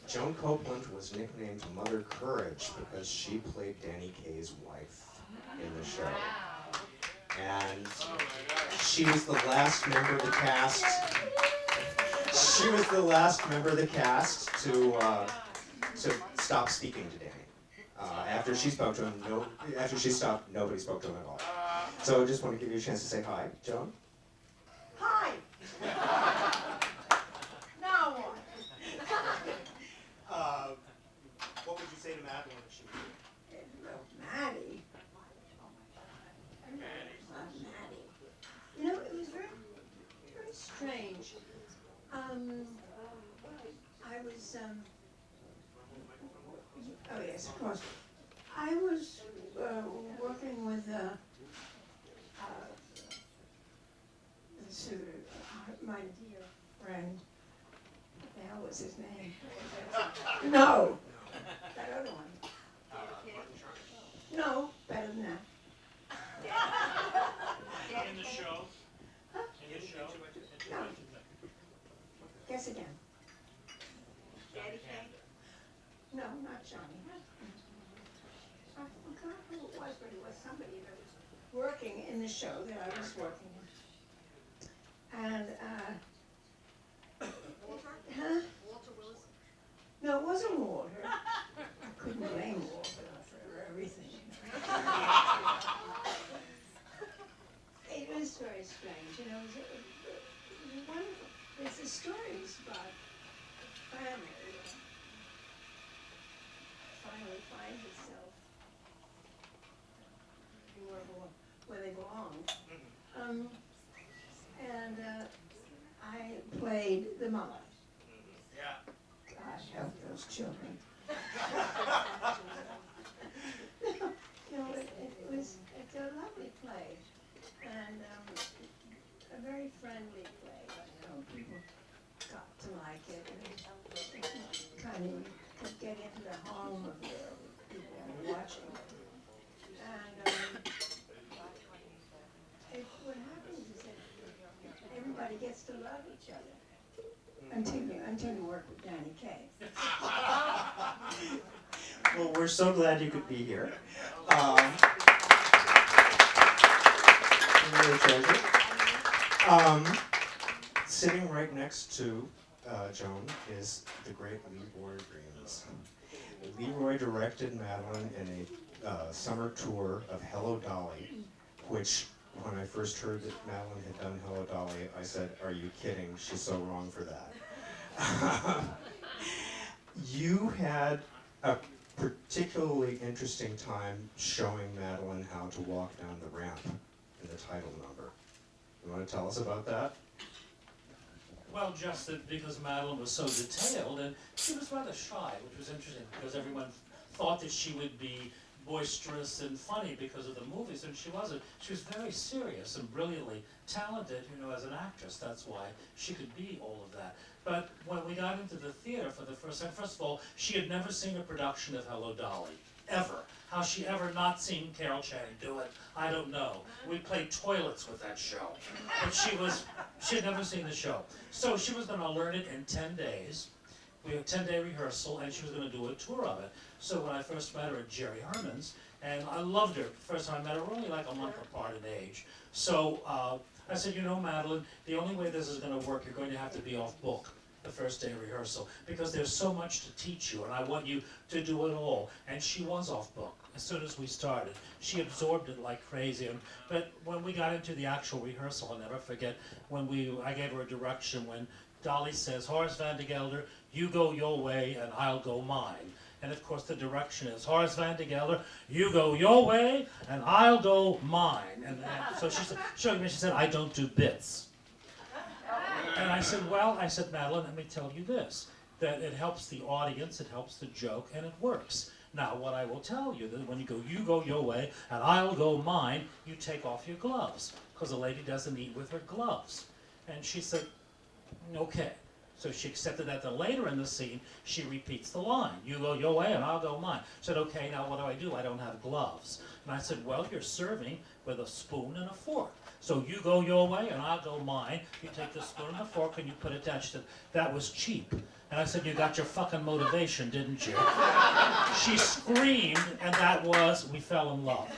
Speaker 5: Joan Copeland was nicknamed Mother Courage because she played Danny Kaye's wife in the show. And she was the last member of the cast. She was the last member of the cast to stop speaking to Danny. After she spoke to him, after she stopped, nobody spoke to him at all. So I just want to give you a chance to say hi, Joan.
Speaker 7: Hi. Now what?
Speaker 5: What would you say to Madeline if she was here?
Speaker 7: Maddie. Maddie. You know, it was very, very strange. I was, oh yes, of course. I was working with my dear friend. What the hell was his name? No, that other one. No, better than that.
Speaker 8: In the show?
Speaker 7: Huh?
Speaker 8: In the show?
Speaker 7: No. Guess again. No, not Johnny. I forgot who it was, but it was somebody that was working in the show that I was working in. And, huh? No, it wasn't Walter. I couldn't blame Walter for everything. It was very strange, you know. It was wonderful. It's the stories about family that finally finds itself where they belong. And I played the mother.
Speaker 3: Yeah.
Speaker 7: God help those children. You know, it's a lovely play, and a very friendly play. You know, people got to like it, and kind of could get into the home of the people watching it. And what happens is that everybody gets to love each other until you work with Danny Kaye.
Speaker 5: Well, we're so glad you could be here. Really a treasure. Sitting right next to Joan is the great Leroy Greens. Leroy directed Madeline in a summer tour of Hello Dolly, which when I first heard that Madeline had done Hello Dolly, I said, "Are you kidding? She's so wrong for that." You had a particularly interesting time showing Madeline how to walk down the ramp in the title number. You want to tell us about that?
Speaker 8: Well, just that because Madeline was so detailed, and she was rather shy, which was interesting because everyone thought that she would be boisterous and funny because of the movies, and she wasn't. She was very serious and brilliantly talented, you know, as an actress. That's why she could be all of that. But when we got into the theater for the first time, first of all, she had never seen a production of Hello Dolly, ever. How she ever not seen Carol Channing do it, I don't know. We played toilets with that show. But she had never seen the show. So she was gonna learn it in 10 days. We had a 10-day rehearsal, and she was gonna do a tour of it. So when I first met her at Jerry Herman's, and I loved her. First time I met her, we're only like a month apart in age. So I said, you know, Madeline, the only way this is gonna work, you're going to have to be off book the first day of rehearsal, because there's so much to teach you, and I want you to do it all. And she was off book as soon as we started. She absorbed it like crazy. But when we got into the actual rehearsal, I'll never forget when I gave her a direction when Dolly says, Horace Van de Gelder, you go your way and I'll go mine. And of course the direction is, Horace Van de Gelder, you go your way and I'll go mine. And so she said, I don't do bits. And I said, well, Madeline, let me tell you this. that it helps the audience, it helps the joke, and it works. Now, what I will tell you, that when you go your way, and I'll go mine, you take off your gloves, because a lady doesn't eat with her gloves. And she said, okay. So she accepted that. Then later in the scene, she repeats the line. You go your way and I'll go mine. She said, okay, now what do? I don't have gloves. And I said, well, you're serving with a spoon and a fork. So you go your way and I'll go mine. You take the spoon and the fork and you put it down. She said, that was cheap. And I said, you got your fucking motivation, didn't you? She screamed, and that was, we fell in love.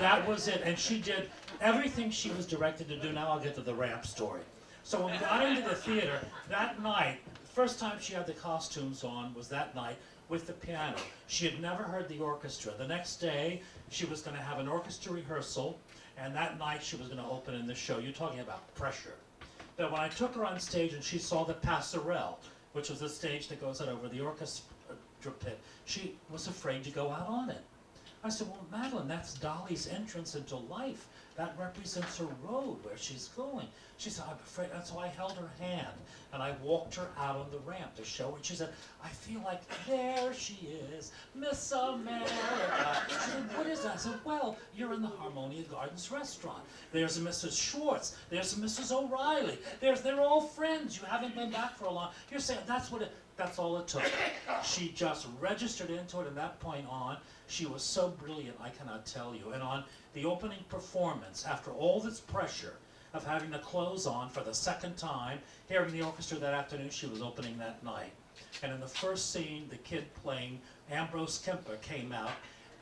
Speaker 8: That was it. And she did everything she was directed to do. Now I'll get to the ramp story. So when we got into the theater, that night, the first time she had the costumes on was that night with the piano. She had never heard the orchestra. The next day, she was going to have an orchestra rehearsal, and that night she was going to open in the show. You're talking about pressure. But when I took her on stage and she saw the passerelle, which was the stage that goes out over the orchestra pit, she was afraid to go out on it. I said, well, Madeline, that's Dolly's entrance into life. That represents her road, where she's going. She said, I'm afraid. And so I held her hand, and I walked her out on the ramp to show her. She said, I feel like there she is, Miss America. She said, what is that? I said, well, you're in the Harmonia Gardens restaurant. There's a Mrs. Schwartz. There's a Mrs. O'Reilly. They're all friends. You haven't been back for a long. You're saying that's all it took. She just registered into it, and that point on, she was so brilliant, I cannot tell you. And on the opening performance, after all this pressure of having the clothes on for the second time, hearing the orchestra that afternoon, she was opening that night. And in the first scene, the kid playing Ambrose Kemper came out,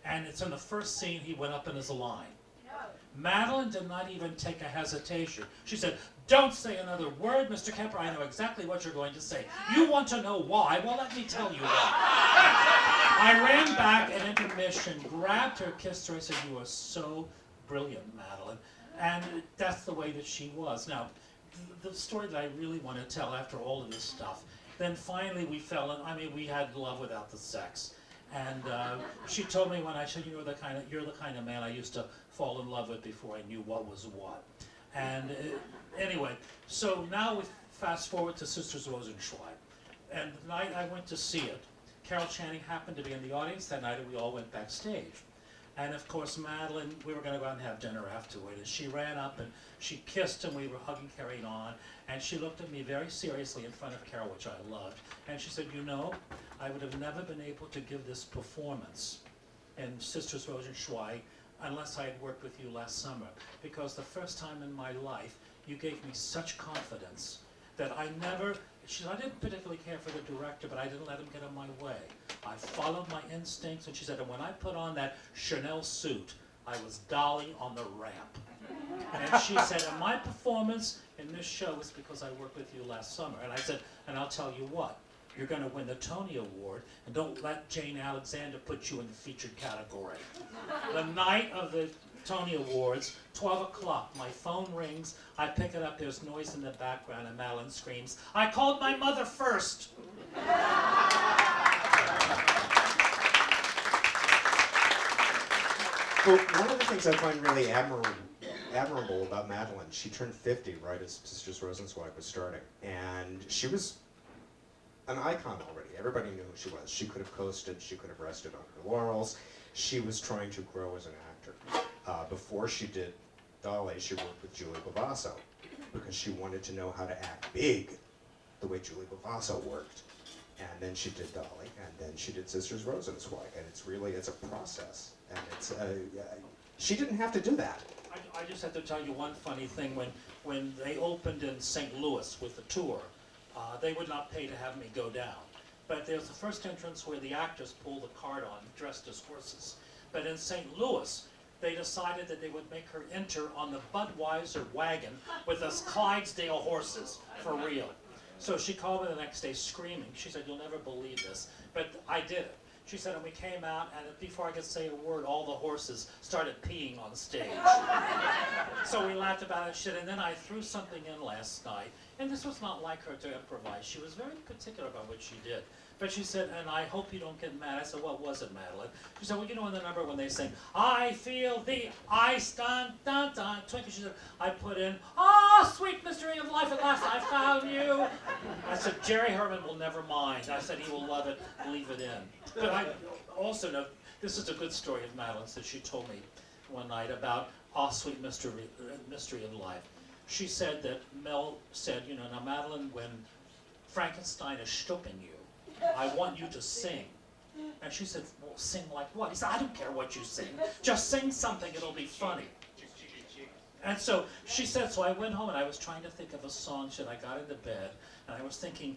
Speaker 8: and it's in the first scene he went up in his line. Madeline did not even take a hesitation. She said, don't say another word, Mr. Kemper. I know exactly what you're going to say. You want to know why? Well, let me tell you why. I ran back at intermission, grabbed her, kissed her. I said, you are so brilliant, Madeline. And that's the way that she was. Now, the story that I really want to tell after all of this stuff, then finally we fell in, we had love without the sex. And she told me when I said, you're the kind of man I used to fall in love with before I knew what was what. And anyway, so now we fast forward to Sisters Rosenzweig. And the night I went to see it, Carol Channing happened to be in the audience that night, and we all went backstage. And of course, Madeline, we were going to go out and have dinner afterward, and she ran up and she kissed, and we were hugging, carrying on, and she looked at me very seriously in front of Carol, which I loved, and she said, you know, I would have never been able to give this performance in Sisters Rosenzweig unless I had worked with you last summer, because the first time in my life, you gave me such confidence that I didn't particularly care for the director, but I didn't let him get in my way. I followed my instincts, and she said, and when I put on that Chanel suit, I was Dolly on the ramp. And she said, and my performance in this show is because I worked with you last summer. And I said, and I'll tell you what, you're going to win the Tony Award, and don't let Jane Alexander put you in the featured category. The night of the Tony Awards, 12 o'clock, my phone rings, I pick it up, there's noise in the background, and Madeline screams, I called my mother first!
Speaker 5: Well, one of the things I find really admirable about Madeline, she turned 50 right as Sisters Rosenzweig was starting, and she was an icon already. Everybody knew who she was. She could have coasted, she could have rested on her laurels. She was trying to grow as an actor. Before she did Dolly, she worked with Julie Bavasso because she wanted to know how to act big the way Julie Bavasso worked. And then she did Dolly, and then she did Sisters Rosenzweig, and it's a process. And she didn't have to do that.
Speaker 8: I just have to tell you one funny thing. When they opened in St. Louis with the tour, they would not pay to have me go down. But there's the first entrance where the actors pull the cart on, dressed as horses. But in St. Louis, they decided that they would make her enter on the Budweiser wagon with us Clydesdale horses, for real. So she called me the next day screaming. She said, you'll never believe this. But I did it. She said, and we came out, and before I could say a word, all the horses started peeing on stage. So we laughed about it. She said, and then I threw something in last night. And this was not like her to improvise. She was very particular about what she did. But she said, and I hope you don't get mad. I said, what was it, Madeline? She said, well, you know in the number when they sing, I feel the ice, dun, dun, dun, twinkle. She said, I put in, "Oh, sweet mystery of life, at last I found you." I said, "Jerry Herman will never mind." I said, "He will love it, leave it in." But I also know, this is a good story of Madeline's that she told me one night about "Oh, sweet mystery of life." She said that Mel said, "You know, now Madeline, when Frankenstein is stooping you, I want you to sing." And she said, "Well, sing like what?" He said, "I don't care what you sing. Just sing something, it'll be funny." And so she said, so I went home and I was trying to think of a song. She said, I got into bed and I was thinking,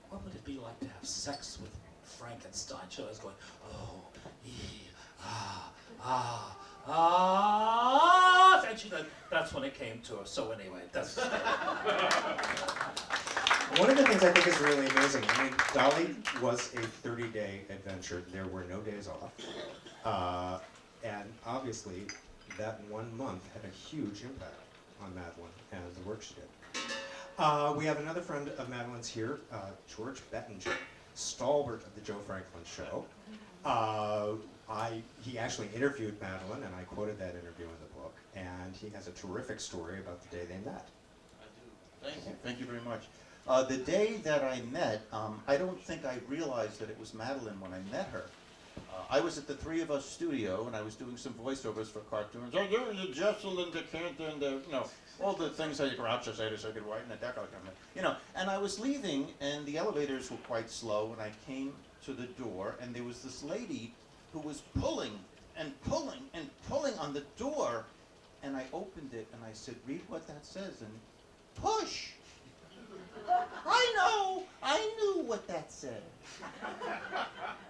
Speaker 8: what would it be like to have sex with Frankenstein? So I was going, oh, and she said, that's when it came to her. So anyway, that's the story.
Speaker 6: One of the things I think is really amazing, I mean, Dolly was a 30-day adventure. There were no days off. And obviously, that 1 month had a huge impact on Madeline and the work she did. We have another friend of Madeline's here, George Bettinger, stalwart of the Joe Franklin Show. He actually interviewed Madeline, and I quoted that interview in the book, and he has a terrific story about the day they met.
Speaker 9: I do. Thank you very much. The day that I met, I don't think I realized that it was Madeline when I met her. I was at the Three of Us studio, and I was doing some voiceovers for cartoons. Oh, there was a Jessel and the Cantor and the, you know, all the things that Groucho said so I could write in the deck, you know. And I was leaving, and the elevators were quite slow, and I came to the door, and there was this lady who was pulling and pulling and pulling on the door, and I opened it, and I said, read what that says, and push! I knew what that said.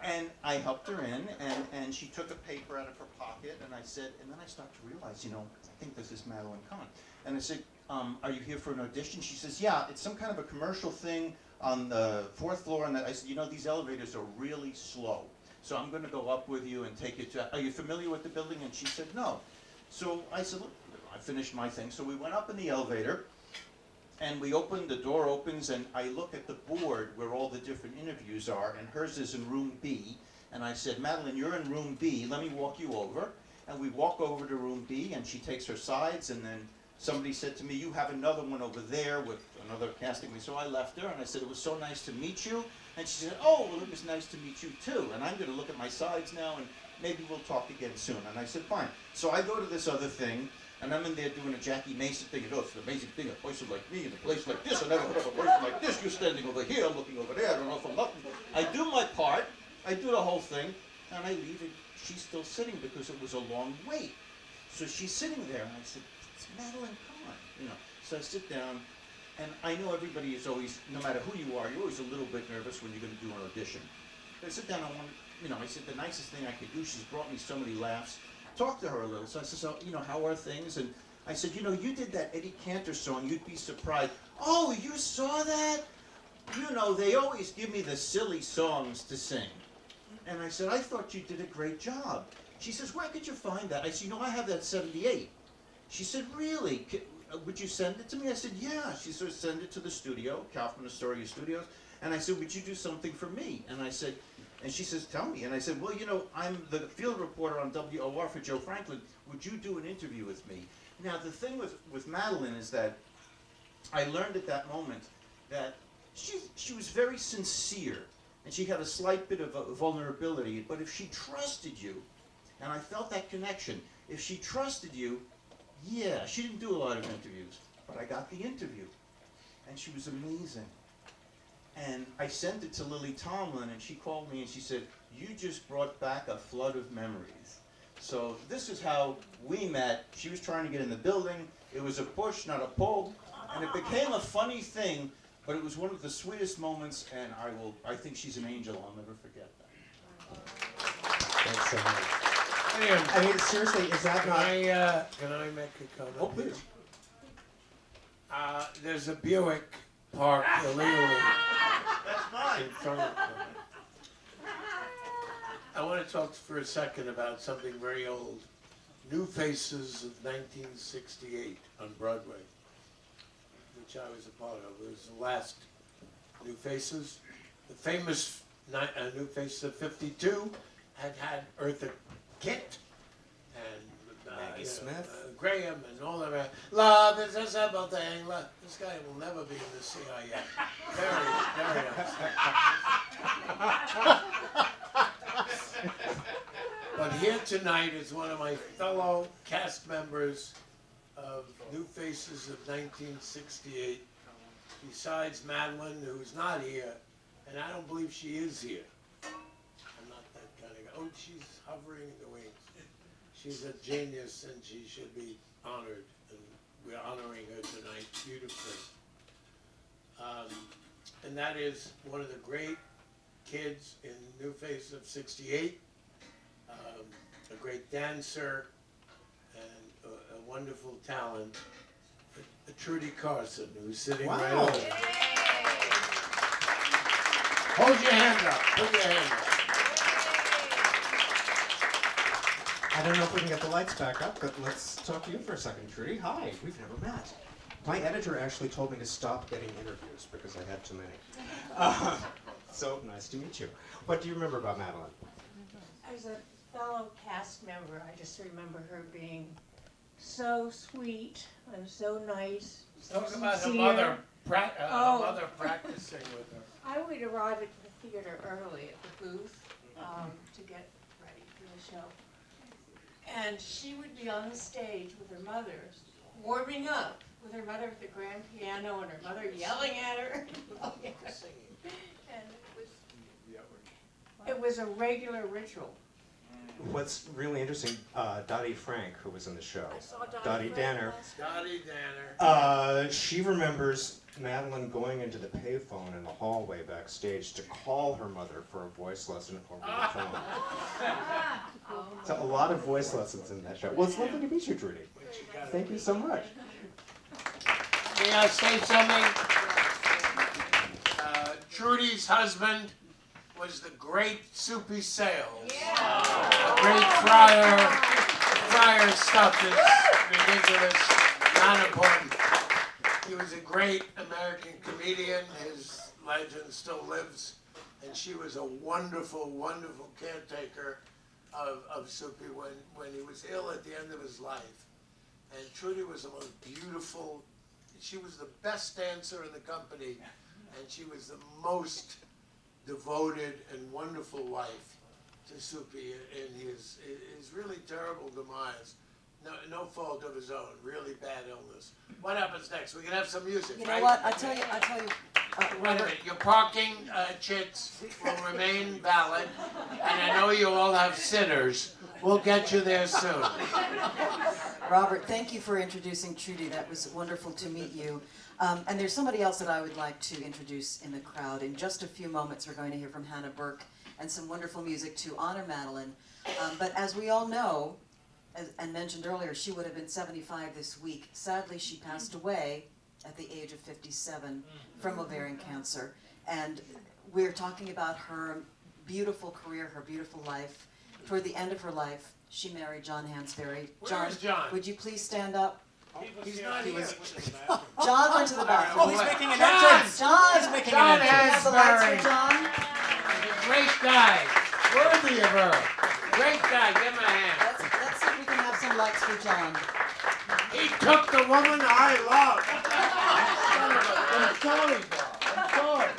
Speaker 9: And I helped her in, and she took a paper out of her pocket, and I said, and then I started to realize, you know, I think this is Madeline Kahn. And I said, are you here for an audition? She says, yeah, it's some kind of a commercial thing on the 4th floor. And I said, you know, these elevators are really slow. So I'm going to go up with you and take you to, are you familiar with the building? And she said, no. So I said, look, I finished my thing. So we went up in the elevator. And we opened, the door opens, and I look at the board where all the different interviews are, and hers is in room B. And I said, Madeline, you're in room B, let me walk you over. And we walk over to room B, and she takes her sides, and then somebody said to me, you have another one over there with another casting. So I left her, and I said, it was so nice to meet you. And she said, oh, well, it was nice to meet you too. And I'm going to look at my sides now, and maybe we'll talk again soon. And I said, fine. So I go to this other thing, and I'm in there doing a Jackie Mason thing. Oh, it's an amazing thing, a person like me in a place like this. I never heard of a person like this. You're standing over here, I'm looking over there. I don't know if I'm nothing. I do my part. I do the whole thing. And I leave, and she's still sitting because it was a long wait. So she's sitting there, and I said, it's Madeline Kahn, you know. So I sit down, and I know everybody is always, no matter who you are, you're always a little bit nervous when you're going to do an audition. I sit down, I said, the nicest thing I could do, she's brought me so many laughs. Talk to her a little. So I said, so, you know, how are things? And I said, you know, you did that Eddie Cantor song, you'd be surprised. Oh, you saw that? You know, they always give me the silly songs to sing. And I said, I thought you did a great job. She says, where could you find that? I said, you know, I have that 78. She said, really? Would you send it to me? I said, yeah. She said, send it to the studio, Kaufman Astoria Studios. And I said, would you do something for me? And I said, and she says, tell me. And I said, well, you know, I'm the field reporter on WOR for Joe Franklin. Would you do an interview with me? Now, the thing with Madeline is that I learned at that moment that she was very sincere. And she had a slight bit of a vulnerability. But if she trusted you, and I felt that connection, if she trusted you, yeah, she didn't do a lot of interviews. But I got the interview. And she was amazing. And I sent it to Lily Tomlin, and she called me and she said, you just brought back a flood of memories. So this is how we met. She was trying to get in the building. It was a push, not a pull. And it became a funny thing, but it was one of the sweetest moments, and I think she's an angel. I'll never forget that.
Speaker 6: Thanks so much.
Speaker 3: Ian,
Speaker 6: I mean, seriously, is that
Speaker 3: can
Speaker 6: not...
Speaker 3: I make a comment?
Speaker 6: Oh, please.
Speaker 3: There's a Buick parked illegally
Speaker 9: That's mine.
Speaker 3: in front of them. I want to talk for a second about something very old. New Faces of 1968 on Broadway, which I was a part of. It was the last New Faces. The famous New Faces of 52 had Eartha Kitt and
Speaker 6: Smith.
Speaker 3: Graham and all of that. Love is a simple thing. This guy will never be in the CIA. Very, very upset. But here tonight is one of my fellow cast members of New Faces of 1968. Besides Madeline, who's not here, and I don't believe she is here. I'm not that kind of guy. Oh, she's hovering in the wings. She's a genius, and she should be honored, and we're honoring her tonight beautifully. And that is one of the great kids in New Face of '68, a great dancer, and a wonderful talent, Trudy Carson, who's sitting right over there. Hold your hand up. Put your hand up.
Speaker 6: I don't know if we can get the lights back up, but let's talk to you for a second, Trudy. Hi, we've never met. My editor actually told me to stop getting interviews because I had too many. So nice to meet you. What do you remember about Madeline?
Speaker 7: As a fellow cast member, I just remember her being so sweet and so nice. So
Speaker 3: Talk about her
Speaker 7: sincere.
Speaker 3: mother, mother practicing with her.
Speaker 7: I would arrive at the theater early at the booth to get ready for the show. And she would be on the stage with her mother, warming up with her mother at the grand piano and her mother yelling at her. And it was a regular ritual.
Speaker 6: What's really interesting, Dottie Frank, who was in the show,
Speaker 7: I saw
Speaker 6: Dottie Danner,
Speaker 3: Dottie Danner.
Speaker 6: she remembers Madeline going into the payphone in the hallway backstage to call her mother for a voice lesson over the phone. So a lot of voice lessons in that show. Well, it's lovely to meet you, Trudy. Thank you so much.
Speaker 3: May I say something? Trudy's husband was the great Soupy Sales. The great Friar stuff is ridiculous, not important. He was a great American comedian. His legend still lives. And she was a wonderful, wonderful caretaker of Soupy when he was ill at the end of his life. And Trudy was the most beautiful, she was the best dancer in the company, and she was the most devoted and wonderful wife to Soupy in his really terrible demise. No fault of his own, really bad illness. What happens next? We can have some music,
Speaker 2: You know
Speaker 3: right?
Speaker 2: what, I tell you,
Speaker 3: Wait a
Speaker 2: Robert,
Speaker 3: minute, your parking chits will remain valid, and I know you all have sitters. We'll get you there soon.
Speaker 2: Robert, thank you for introducing Trudy. That was wonderful to meet you. And there's somebody else that I would like to introduce in the crowd. In just a few moments, we're going to hear from Hannah Burke and some wonderful music to honor Madeline. But as we all know, and mentioned earlier, she would have been 75 this week. Sadly, she passed away at the age of 57 from ovarian cancer. And we're talking about her beautiful career, her beautiful life. Toward the end of her life, she married John Hansberry.
Speaker 3: Where is John?
Speaker 2: Would you please stand up?
Speaker 3: He's not here.
Speaker 2: John went to the bathroom.
Speaker 3: Oh, he's making an
Speaker 2: entrance. John,
Speaker 3: John
Speaker 2: Can we have the lights for
Speaker 3: Hansberry.
Speaker 2: John?
Speaker 3: He's a great guy. Worthy of her. Great guy. Give him a hand.
Speaker 2: Let's see if we can have some lights for John.
Speaker 3: He took the woman I love. I'm sorry, Bob. I'm sorry.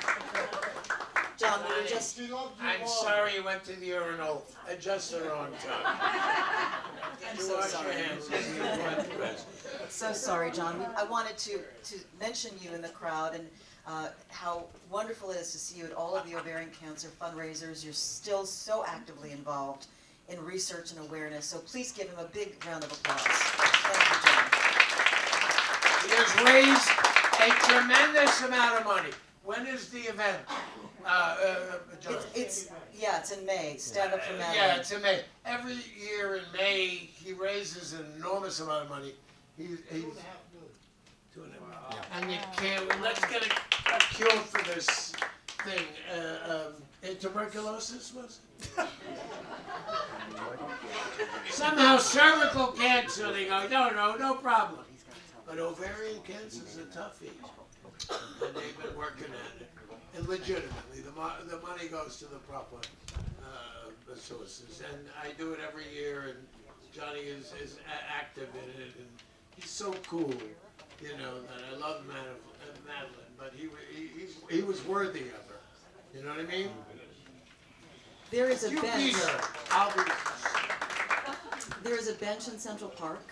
Speaker 2: John, we were just...
Speaker 3: I'm sorry you went to the urinal at just the wrong time.
Speaker 2: I'm
Speaker 3: You
Speaker 2: so
Speaker 3: wash
Speaker 2: sorry.
Speaker 3: your hands.
Speaker 2: So sorry, John. I wanted to mention you in the crowd and how wonderful it is to see you at all of the ovarian cancer fundraisers. You're still so actively involved in research and awareness. So please give him a big round of applause. Thank you, John.
Speaker 3: He has raised a tremendous amount of money. When is the event? John?
Speaker 2: It's in May. Stand up for Madeline.
Speaker 3: Yeah, it's in May. Every year in May, he raises an enormous amount of money. He's doing it. And you can't, let's get a cure for this thing. Tuberculosis, was it? Somehow cervical cancer, they go, no problem. But ovarian cancer is a toughie. And they've been working at it. And legitimately, the money goes to the proper sources. And I do it every year, and Johnny is active in it, and he's so cool, you know, that I love Madeline, but he was worthy of her. You know what I mean?
Speaker 2: There is a
Speaker 3: You
Speaker 2: bench.
Speaker 3: beat her. I'll be.
Speaker 2: There is a bench in Central Park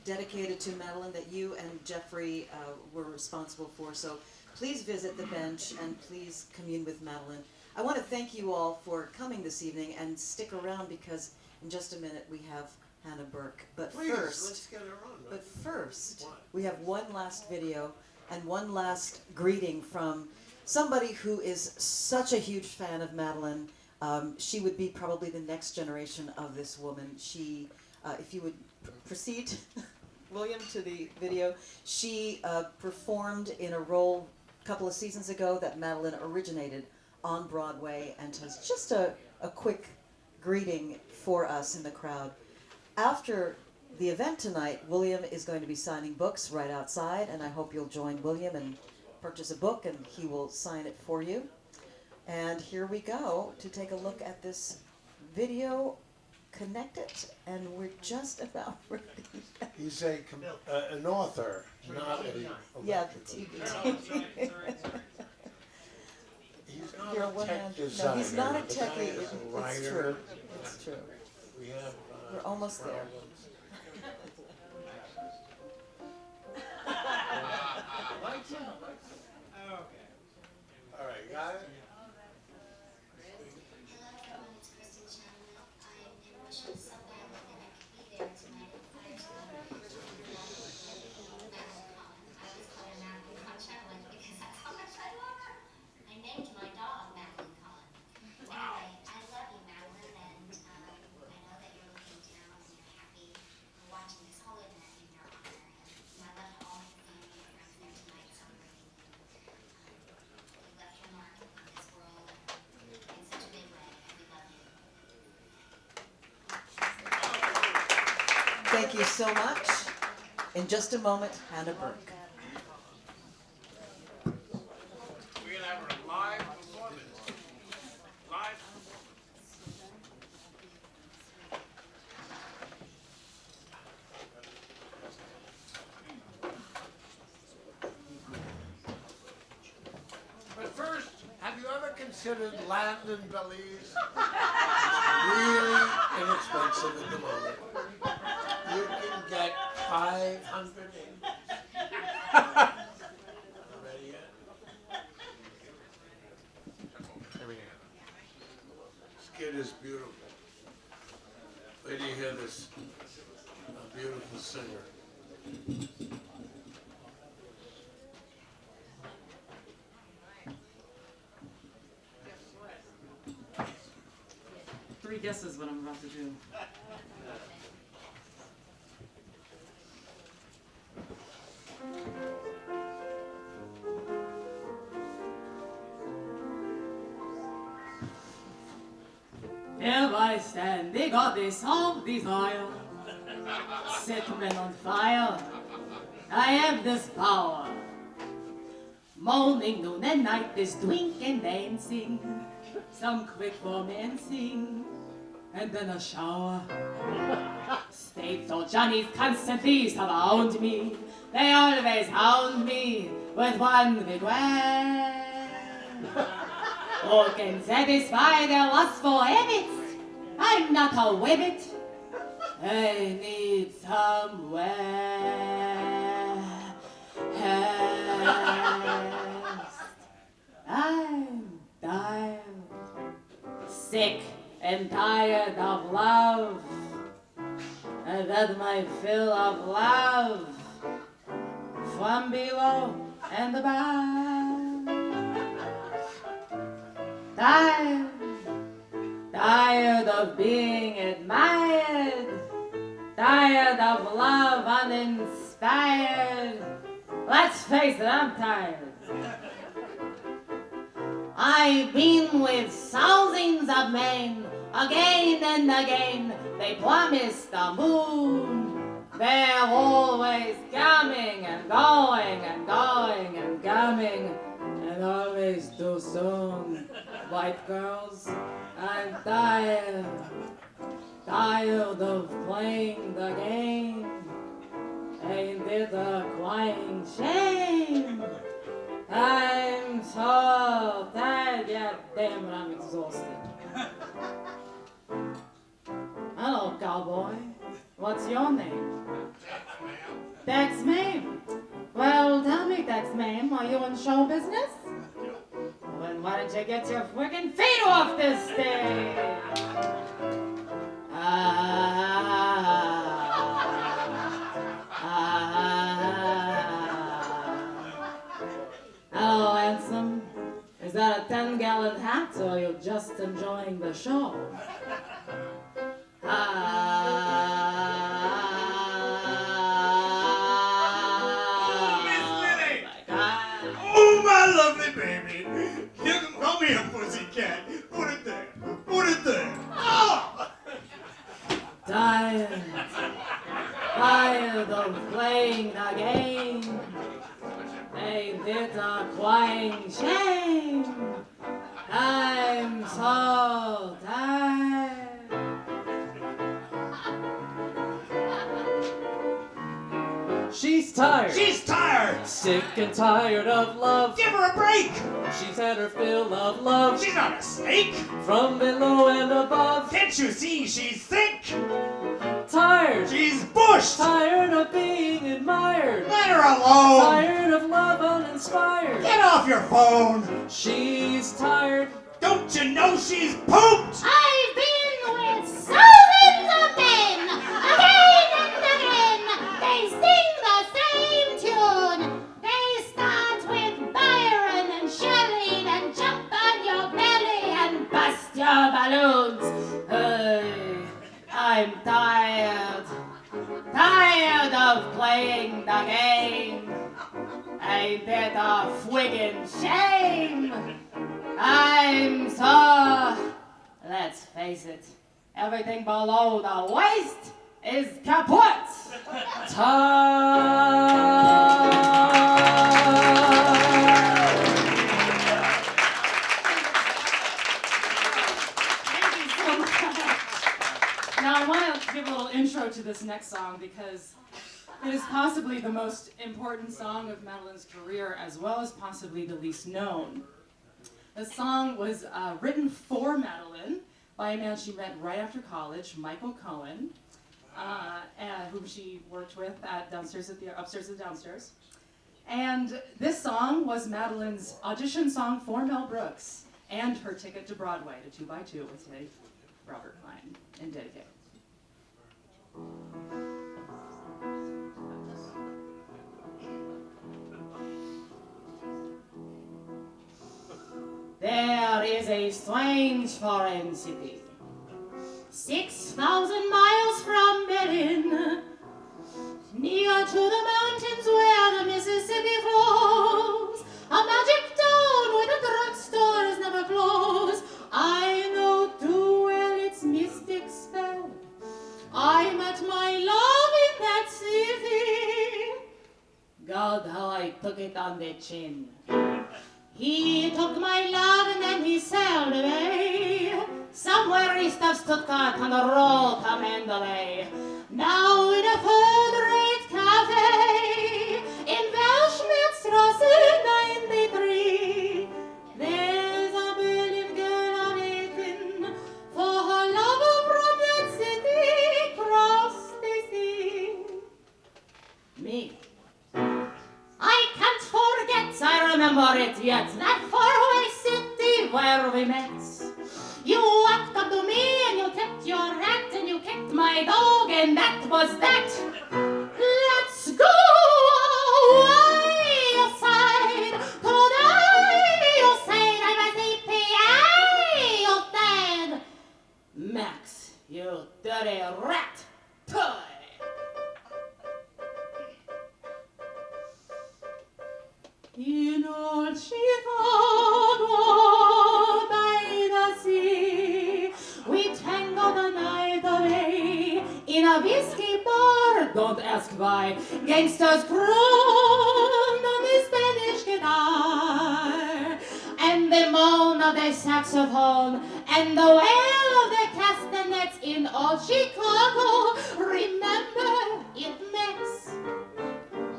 Speaker 2: dedicated to Madeline that you and Jeffrey were responsible for. So please visit the bench and please commune with Madeline. I want to thank you all for coming this evening and stick around because in just a minute we have Hannah Burke. But
Speaker 3: Please,
Speaker 2: first,
Speaker 3: let's get her on.
Speaker 2: but first,
Speaker 3: What?
Speaker 2: we have one last video and one last greeting from somebody who is such a huge fan of Madeline. She would be probably the next generation of this woman. She, if you would proceed, William, to the video. She performed in a role a couple of seasons ago that Madeline originated on Broadway and has just a quick greeting for us in the crowd. After the event tonight, William is going to be signing books right outside, and I hope you'll join William and purchase a book, and he will sign it for you. And here we go to take a look at this video. Connect it, and we're just about ready.
Speaker 3: He's an author, not a
Speaker 2: Yeah, the TV.
Speaker 3: He's not
Speaker 2: You're
Speaker 3: a
Speaker 2: one
Speaker 3: tech
Speaker 2: hand.
Speaker 3: designer.
Speaker 2: No, he's not a
Speaker 3: The guy
Speaker 2: techie.
Speaker 3: is a
Speaker 2: It's
Speaker 3: writer.
Speaker 2: true. It's true.
Speaker 3: We have.
Speaker 2: We're almost there.
Speaker 3: All right, got it?
Speaker 2: Thank you so much. In just a moment, Hannah Burke.
Speaker 3: We're gonna have a live performance. Live. But first, have you ever considered land in Belize? Really inexpensive at the moment. You can get 500 acres. Ready yet? This kid is beautiful. Wait till you hear this beautiful singer.
Speaker 10: Three guesses what I'm about to do. Here I stand, the goddess of desire, set men on fire. I have this power. Morning, noon, and night, there's drink and dancing, some quick romancing, and then a shower. States or Johnnies constantly surround me. They always hound me with one regret. Who can satisfy their lustful habits? I'm not a whippet. I need somewhere rest. I'm tired, sick and tired of love. I've had my fill of love from below and above. Tired of being admired, tired of love uninspired. Let's face it, I'm tired. I've been with thousands of men, again and again. They promised the moon. They're always coming and going and going and coming, and always too soon. White girls, I'm tired. tired of playing the game. Ain't it a crying shame? I'm so tired, god damn it, I'm exhausted. Hello, cowboy. What's your name? Tex Mame. Well, tell me, Tex Mame, are you in show business? Well, why don't you get your friggin' feet off this stage? Hello, handsome. Is that a 10-gallon hat, or are you just enjoying the show?
Speaker 11: Oh, my lovely baby. You can call me a pussycat. Put it there. Put it there. Oh!
Speaker 10: Tired of playing the game. Ain't it a crying shame? I'm so tired.
Speaker 12: She's tired.
Speaker 11: She's tired.
Speaker 12: Sick and tired of love.
Speaker 11: Give her a break.
Speaker 12: She's had her fill of love.
Speaker 11: She's not a snake.
Speaker 12: From below and above.
Speaker 11: Can't you see she's thick?
Speaker 12: Tired.
Speaker 11: She's bushed.
Speaker 12: Tired of being admired.
Speaker 11: Let her alone.
Speaker 12: Tired of love uninspired.
Speaker 11: Get off your phone.
Speaker 12: She's tired.
Speaker 11: Don't you know she's pooped?
Speaker 13: I've been with thousands of men, again and again. They sing the same tune. They start with Byron and Shelley and jump on your belly and bust your balloons.
Speaker 10: Hey, I'm tired of playing the game. Ain't it a friggin' shame? I'm so... Let's face it, everything below the waist is kaput! Thank you so much. Now I want to give a little intro to this next song because it is possibly the most important song of Madeline's career, as well as possibly the least known. The song was written for Madeline by a man she met right after college, Michael Cohen, whom she worked with at upstairs at Downstairs. And this song was Madeline's audition song for Mel Brooks and her ticket to Broadway to 2x2 with Robert Kahn and Dedicated. There is a strange foreign city, 6,000 miles from Berlin, near to the mountains where the Mississippi flows, a magic town where the drugstores never close. I know too well its mystic spell. I met my love in that city. God, how I took it on the chin. He took my love and then he sailed away, somewhere east of Stuttgart on the road to Mandalay. Now in a third-rate cafe in Welschmidtstrasse 93, there's a Berlin girl waiting for her lover from that city across the sea. Me. I can't forget, I remember it yet, that faraway city where we met. You walked up to me and you tipped your hat and you kicked my dog and that was that. Let's go away, you sighed, today you said I was EPA, you said. Max, you dirty rat, toy. In old Chicago by the sea, we tangled the night away in a whiskey bar. Don't ask why. Gangsters crooned on the Spanish guitar, and the moan of the saxophone, and the wail of the castanet
Speaker 13: and that's in old Chicago. Remember, it makes.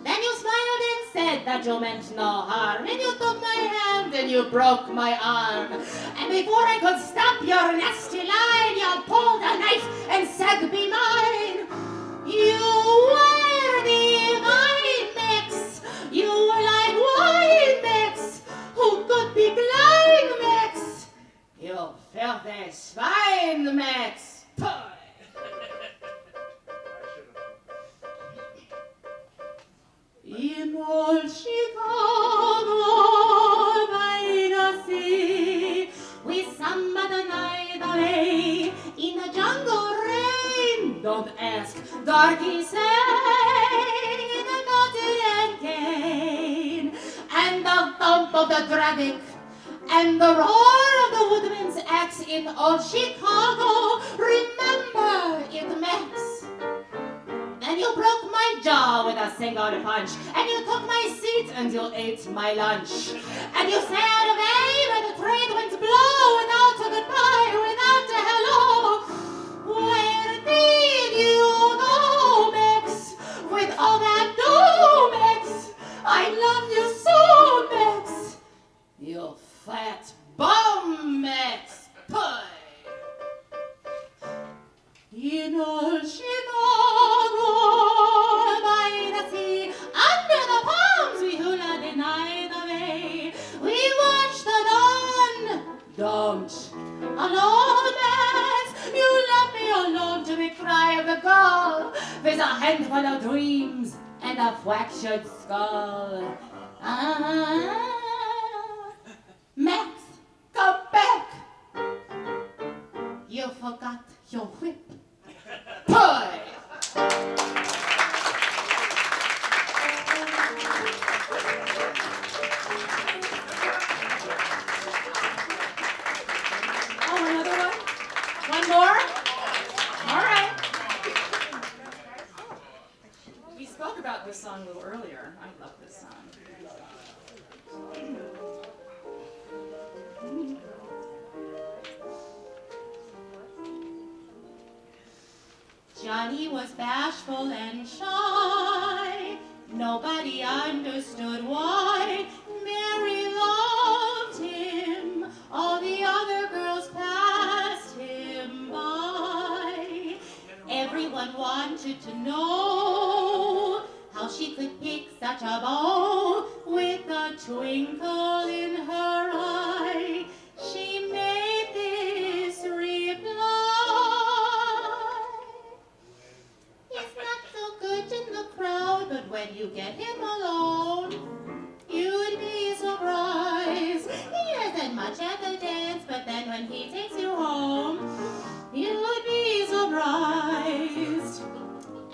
Speaker 13: Then you smiled and said that you meant no harm, and you took my hand and you broke my arm. And before I could stop your nasty line, you pulled a knife and said, be mine. You were the wine mix. You were like wine mix. Who could be blind mix? You filthy swine mix. Puh. In old Chicago by the sea, we samba the night away in the jungle rain. Don't ask, darky say, the cotton and cane, and the thump of the traffic, and the roar of the woodman's axe in old Chicago. Remember, it makes. And you broke my jaw with a single punch, and you took my seat and you ate my lunch. And you sailed away where the trade winds blow, without a goodbye, without a hello. Where did you go, Mix? With all that dough, Mix? I love you so, Mix. You fat bum, Mix. Puh. In old Chicago by the sea, under the palms we hula the night away. We watch the dawn. Don't alone, Max. You left me alone to the cry of the gull. With a handful of dreams and a fractured skull. Max, come back. You forgot your whip. Pie! Oh, another one? One more? All right. We spoke about this song a little earlier. I love this song. Johnny was bashful and shy. Nobody understood why. Mary loved him. All the other girls passed him by. Everyone wanted to know how she could pick such a beau with a twinkle in her eye. She made this reply. He's not so good in the crowd, but when you get him alone, you'd be surprised. He isn't much at the dance, but then when he takes you home, you'd be surprised.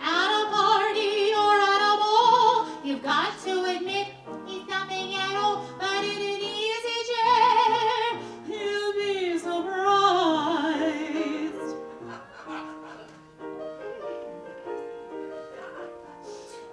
Speaker 13: At a party or at a ball, you've got to admit he's nothing at all, but in an easy chair, you'll be surprised.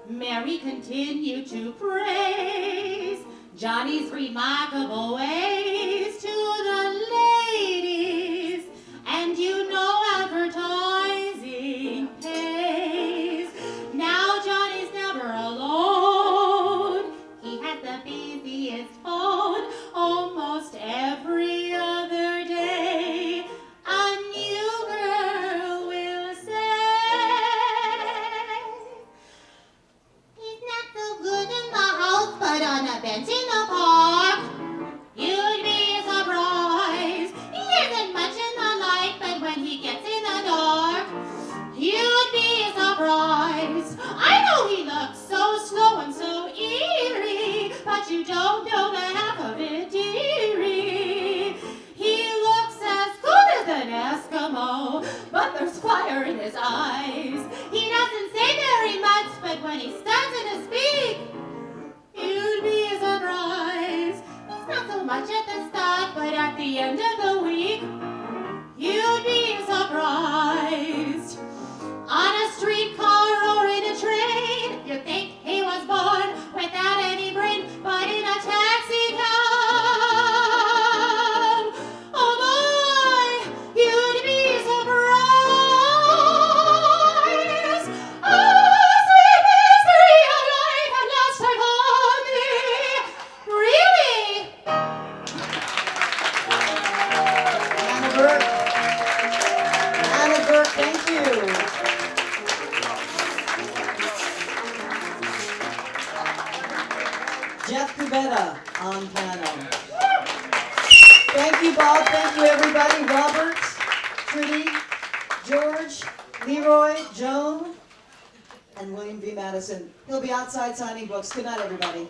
Speaker 13: Mary continued to praise Johnny's remarkable ways to the ladies, and you know advertising pays. Now Johnny's never alone. He has the busiest phone almost every other day. A new girl will say, he's not so good in the house, but on a bench in the park, you'd be surprised. He isn't much in the light, but when he gets in the dark, you'd be surprised. I know he looks so slow and so eerie, but you don't know the half of it, dearie. He looks as good as an Eskimo, but there's fire in his eyes. He doesn't say very much, but when he starts to speak, you'd be surprised. He's not so much at the start, but at the end of the week, you'd be surprised. On a streetcar
Speaker 2: on piano. Thank you, Bob. Thank you, everybody. Robert, Trudy, George, Leroy, Joan, and William V. Madison. He'll be outside signing books. Good night, everybody.